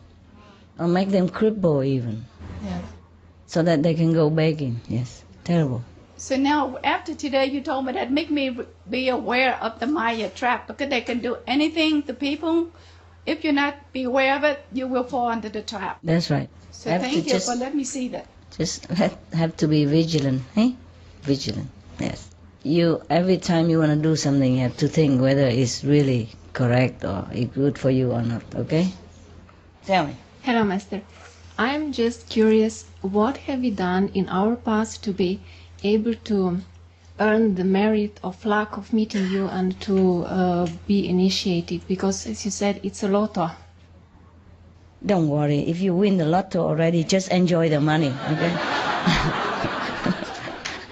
Or make them cripple even. Yeah. So that they can go begging. Yes, terrible. So now, after today, you told me that make me be aware of the Maya trap, because they can do anything to people. If you're not be aware of it, you will fall into the trap. That's right. So thank you for letting me see that. Just have to be vigilant, eh? Vigilant, yes. Every time you want to do something, you have to think whether it's really correct or it's good for you or not, okay? Tell me. Hello, Master. I'm just curious, what have you done in our past to be able to earn the merit of luck of meeting you and to be initiated? Because, as you said, it's a lotto. Don't worry. If you win the lotto already, just enjoy the money, okay?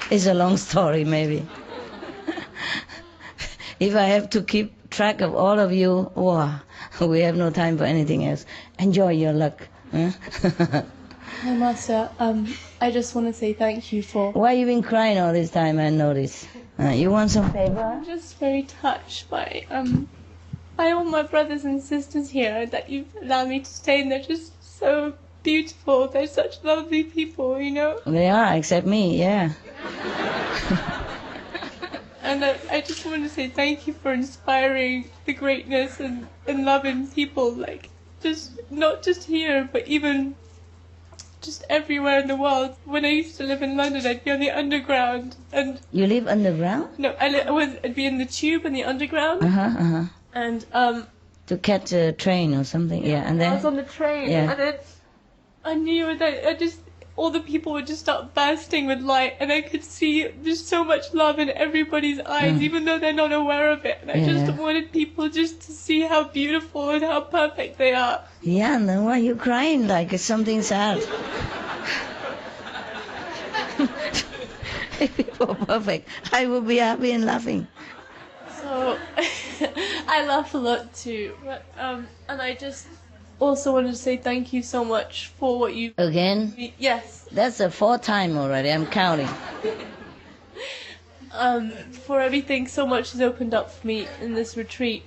It's a long story, maybe. If I have to keep track of all of you, wow, we have no time for anything else. Enjoy your luck. Huh? Hi, Master. I just want to say thank you for... Why you been crying all this time, I notice? You want some paper? I'm just very touched by all my brothers and sisters here that you've allowed me to stay, and they're just so beautiful. They're such lovely people, you know? They are, except me, yeah. And I just want to say thank you for inspiring the greatness and love in people, like, just not just here, but even just everywhere in the world. When I used to live in London, I'd be on the underground, and... You live underground? No, I'd be in the tube and the underground. And, to catch a train or something, yeah, and then... I was on the train, yeah. and then I knew that all the people would just start bursting with light, and I could see just so much love in everybody's eyes, even though they're not aware of it. And I just wanted people just to see how beautiful and how perfect they are. Yeah, and then why are you crying like it's something sad? If people are perfect, I would be happy and laughing. So, I laugh a lot too, but, and I just also wanted to say thank you so much for what you... Again? Yes. That's the 4th time already, I'm counting. For everything so much has opened up for me in this retreat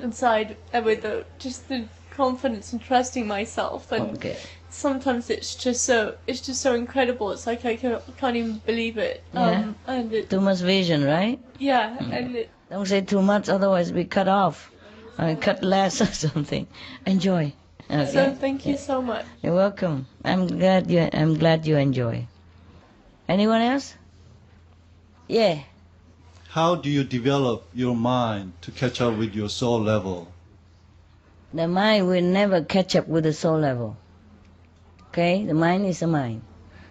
inside, and with just the confidence and trusting myself, and sometimes it's just so incredible. It's like I can't even believe it. Yeah. And too much vision, right? Yeah, and don't say too much, otherwise we cut off. Cut less or something. Enjoy. Okay. So thank you so much. You're welcome. I'm glad you enjoy. Anyone else? Yeah. How do you develop your mind to catch up with your soul level? The mind will never catch up with the soul level. Okay? The mind is a mind.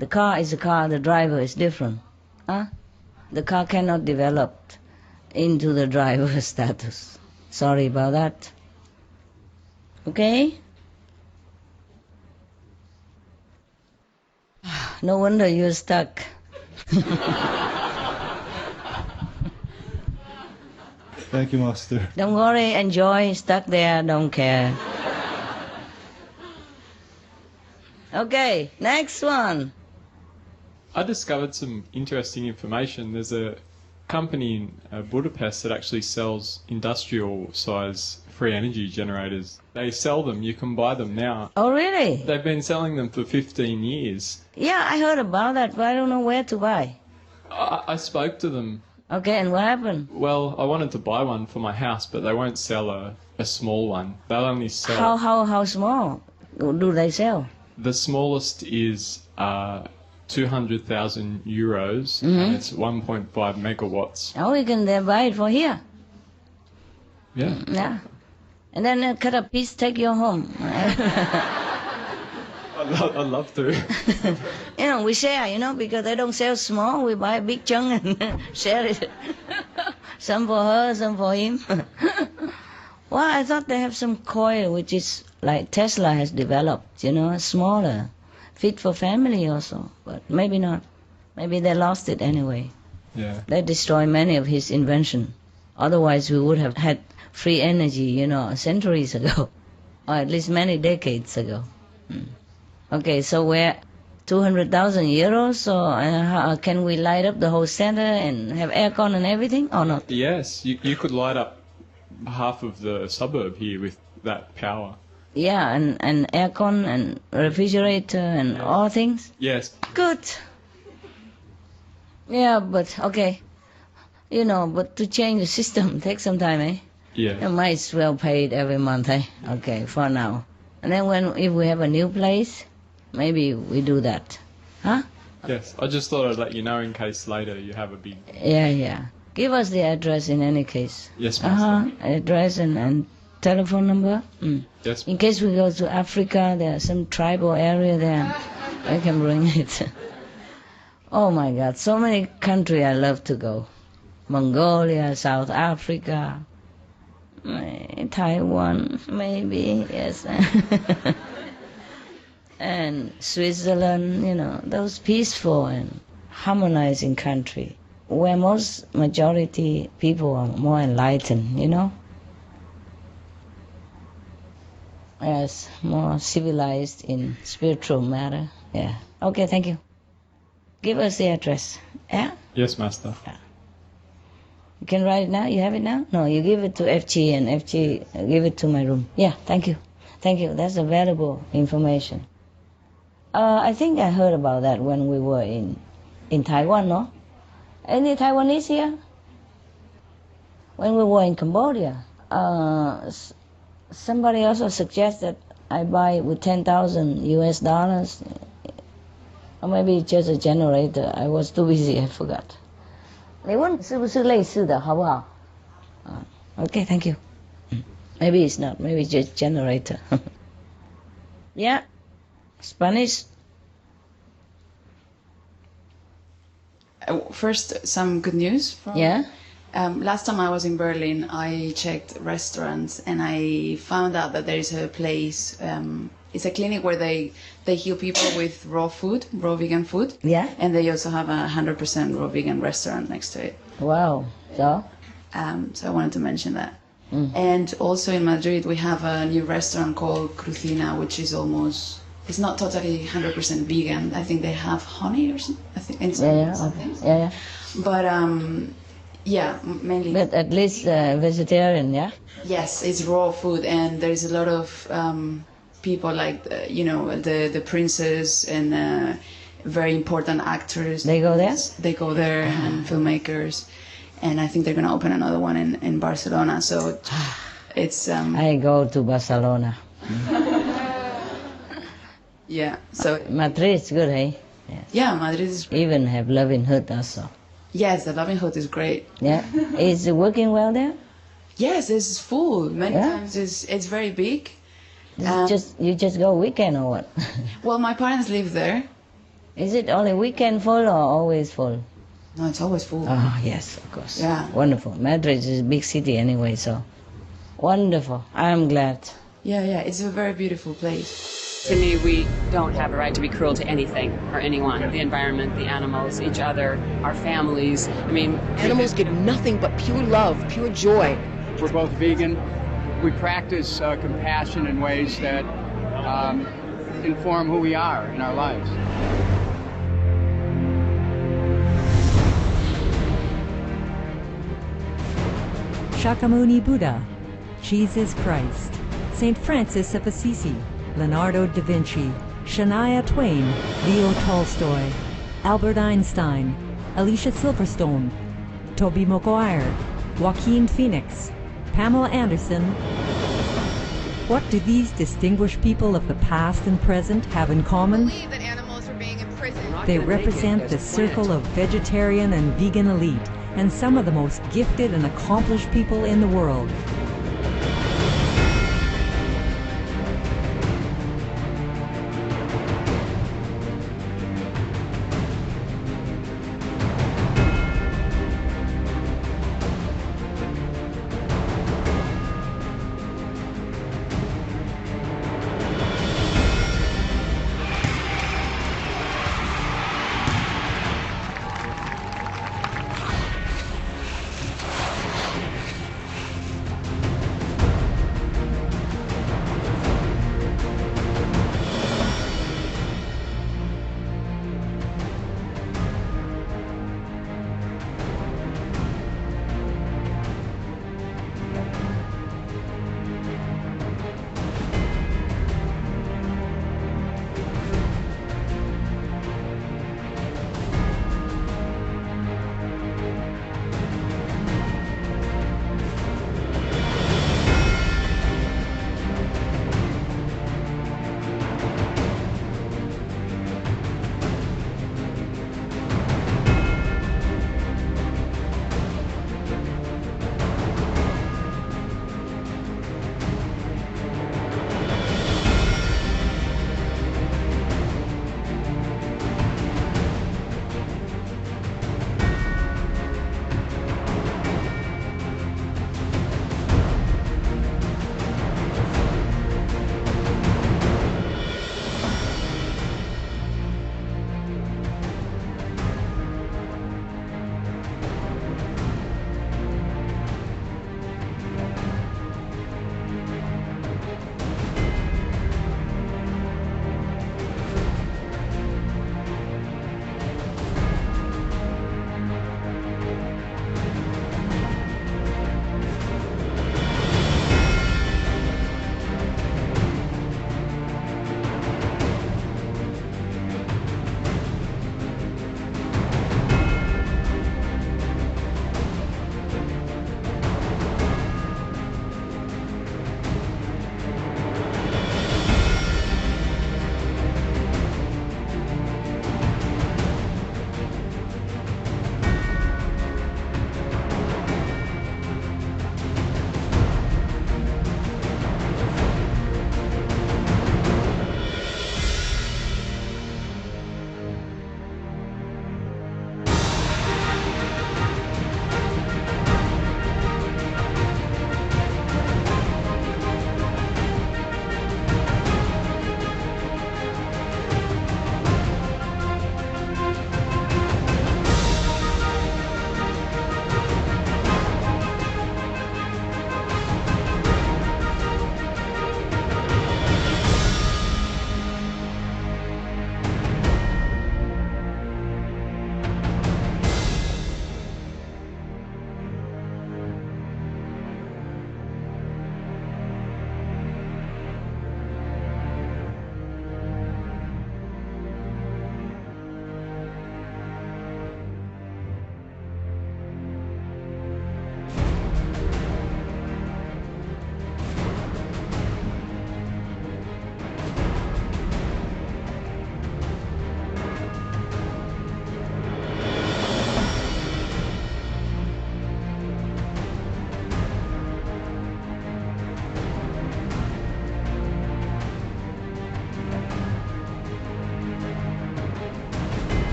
The car is a car, the driver is different. The car cannot develop into the driver status. Sorry about that. Okay? No wonder you're stuck. Thank you, Master. Don't worry, enjoy, stuck there, don't care. Okay, next one. I discovered some interesting information. There's a company in Budapest that actually sells industrial size free energy generators. They sell them, you can buy them now. Oh, really? They've been selling them for 15 years. Yeah, I heard about that, but I don't know where to buy. I spoke to them. Okay, and what happened? Well, I wanted to buy one for my house, but they won't sell a small one. They'll only sell... How small do they sell? The smallest is 200,000 euros, and it's 1.5 megawatts. Oh, you can buy it for here. Yeah. Yeah. And then cut a piece, take you home. I'd love to. We share, because they don't sell small. We buy a big chunk and share it. Some for her, some for him. Well, I thought they have some coil, which is like Tesla has developed, smaller. Fit for family also, but maybe not. Maybe they lost it anyway. Yeah. They destroyed many of his inventions. Otherwise, we would have had free energy, centuries ago, or at least many decades ago. Okay, so we're 200,000 euros, so can we light up the whole center and have aircon and everything, or not? Yes, you could light up half of the suburb here with that power. Yeah, and aircon and refrigerator and all things? Yes. Good. Yeah, but okay. But to change the system takes some time, eh? Yeah. You might as well pay it every month, eh? Okay, for now. And then if we have a new place, maybe we do that. Huh? Yes, I just thought I'd let you know in case later you have a big... Yeah. Give us the address in any case. Yes, Master. Address and telephone number. Yes. In case we go to Africa, there's some tribal area there. I can bring it. Oh my God, so many countries I love to go. Mongolia, South Africa, Taiwan, maybe, yes. And Switzerland, those peaceful and harmonizing country where most majority people are more enlightened, Yes, more civilized in spiritual matter. Yeah. Okay, thank you. Give us the address. Yeah? Yes, Master. You can write it now? You have it now? No, you give it to FG and FG give it to my room. Yeah, thank you. Thank you. That's a valuable information. I think I heard about that when we were in Taiwan, no? Any Taiwanese here? When we were in Cambodia, somebody also suggested I buy it with $10,000 US, or maybe just a generator. I was too busy, I forgot. 你问是不是类似的，好不好? Okay, thank you. Maybe it's not. Maybe it's just generator. Yeah, Spanish. First, some good news. Yeah. Last time I was in Berlin, I checked restaurants and I found out that there is a place. It's a clinic where they heal people with raw vegan food. Yeah. And they also have a 100% raw vegan restaurant next to it. Wow. So? So I wanted to mention that. And also in Madrid, we have a new restaurant called Crucina, which is it's not totally 100% vegan. I think they have honey or something. I think in some things. Yeah. But yeah, mainly. But at least vegetarian, yeah? Yes, it's raw food, and there's a lot of people like the princess and very important actors. They go there? They go there, and filmmakers, and I think they're gonna open another one in Barcelona. So it's. I go to Barcelona. Yeah. So Madrid is good, eh? Yes. Yeah, Madrid is. Even have Loving Hood also. Yes, the Loving Hood is great. Yeah, is it working well there? Yes, it's full. Many times it's very big. You just go weekend or what? Well, my parents live there. Is it only weekend full or always full? No, it's always full. Oh yes, of course. Yeah. Wonderful. Madrid is a big city anyway, so wonderful. I'm glad. Yeah, it's a very beautiful place. To me, we don't have a right to be cruel to anything or anyone. The environment, the animals, each other, our families. I mean, animals give nothing but pure love, pure joy. We're both vegan. We practice compassion in ways that inform who we are in our lives. Shakyamuni Buddha, Jesus Christ, St. Francis of Assisi, Leonardo da Vinci, Shania Twain, Leo Tolstoy, Albert Einstein, Alicia Silverstone, Tobey Maguire, Joaquin Phoenix, Pamela Anderson. What do these distinguished people of the past and present have in common? They represent the circle of vegetarian and vegan elite and some of the most gifted and accomplished people in the world.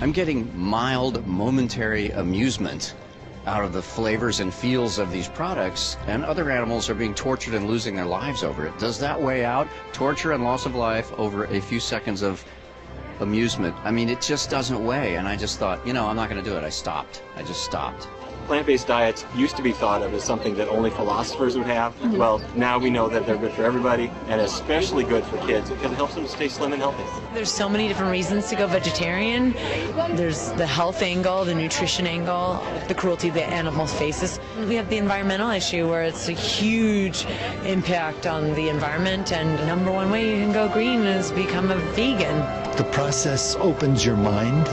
I'm getting mild, momentary amusement out of the flavors and feels of these products, and other animals are being tortured and losing their lives over it. Does that weigh out? Torture and loss of life over a few seconds of amusement. I mean, it just doesn't weigh, and I just thought, you know, I'm not going to do it. I stopped. I just stopped. Plant-based diets used to be thought of as something that only philosophers would have. Well, now we know that they're good for everybody, and especially good for kids because it helps them to stay slim and healthy. There's so many different reasons to go vegetarian. There's the health angle, the nutrition angle, the cruelty that animals faces. We have the environmental issue where it's a huge impact on the environment, and the number one way you can go green is become a vegan. The process opens your mind,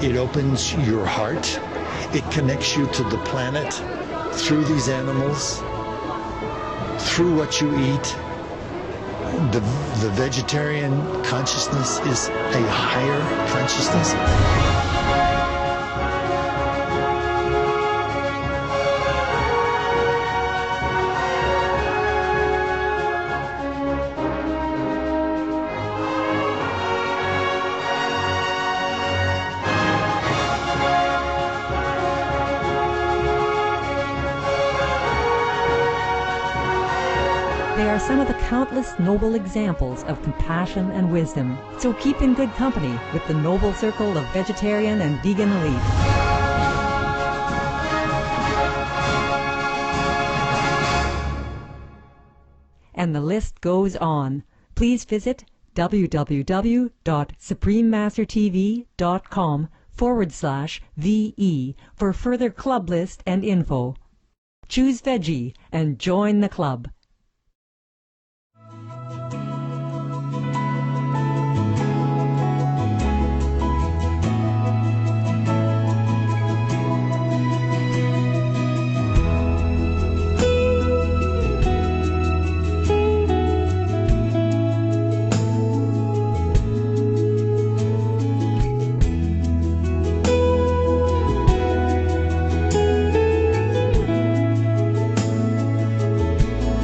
it opens your heart, it connects you to the planet through these animals, through what you eat. The vegetarian consciousness is a higher consciousness. They are some of the countless noble examples of compassion and wisdom. So keep in good company with the noble circle of vegetarian and vegan elite. And the list goes on. Please visit www.suprememastertv.com/VE for further club list and info. Choose veggie and join the club.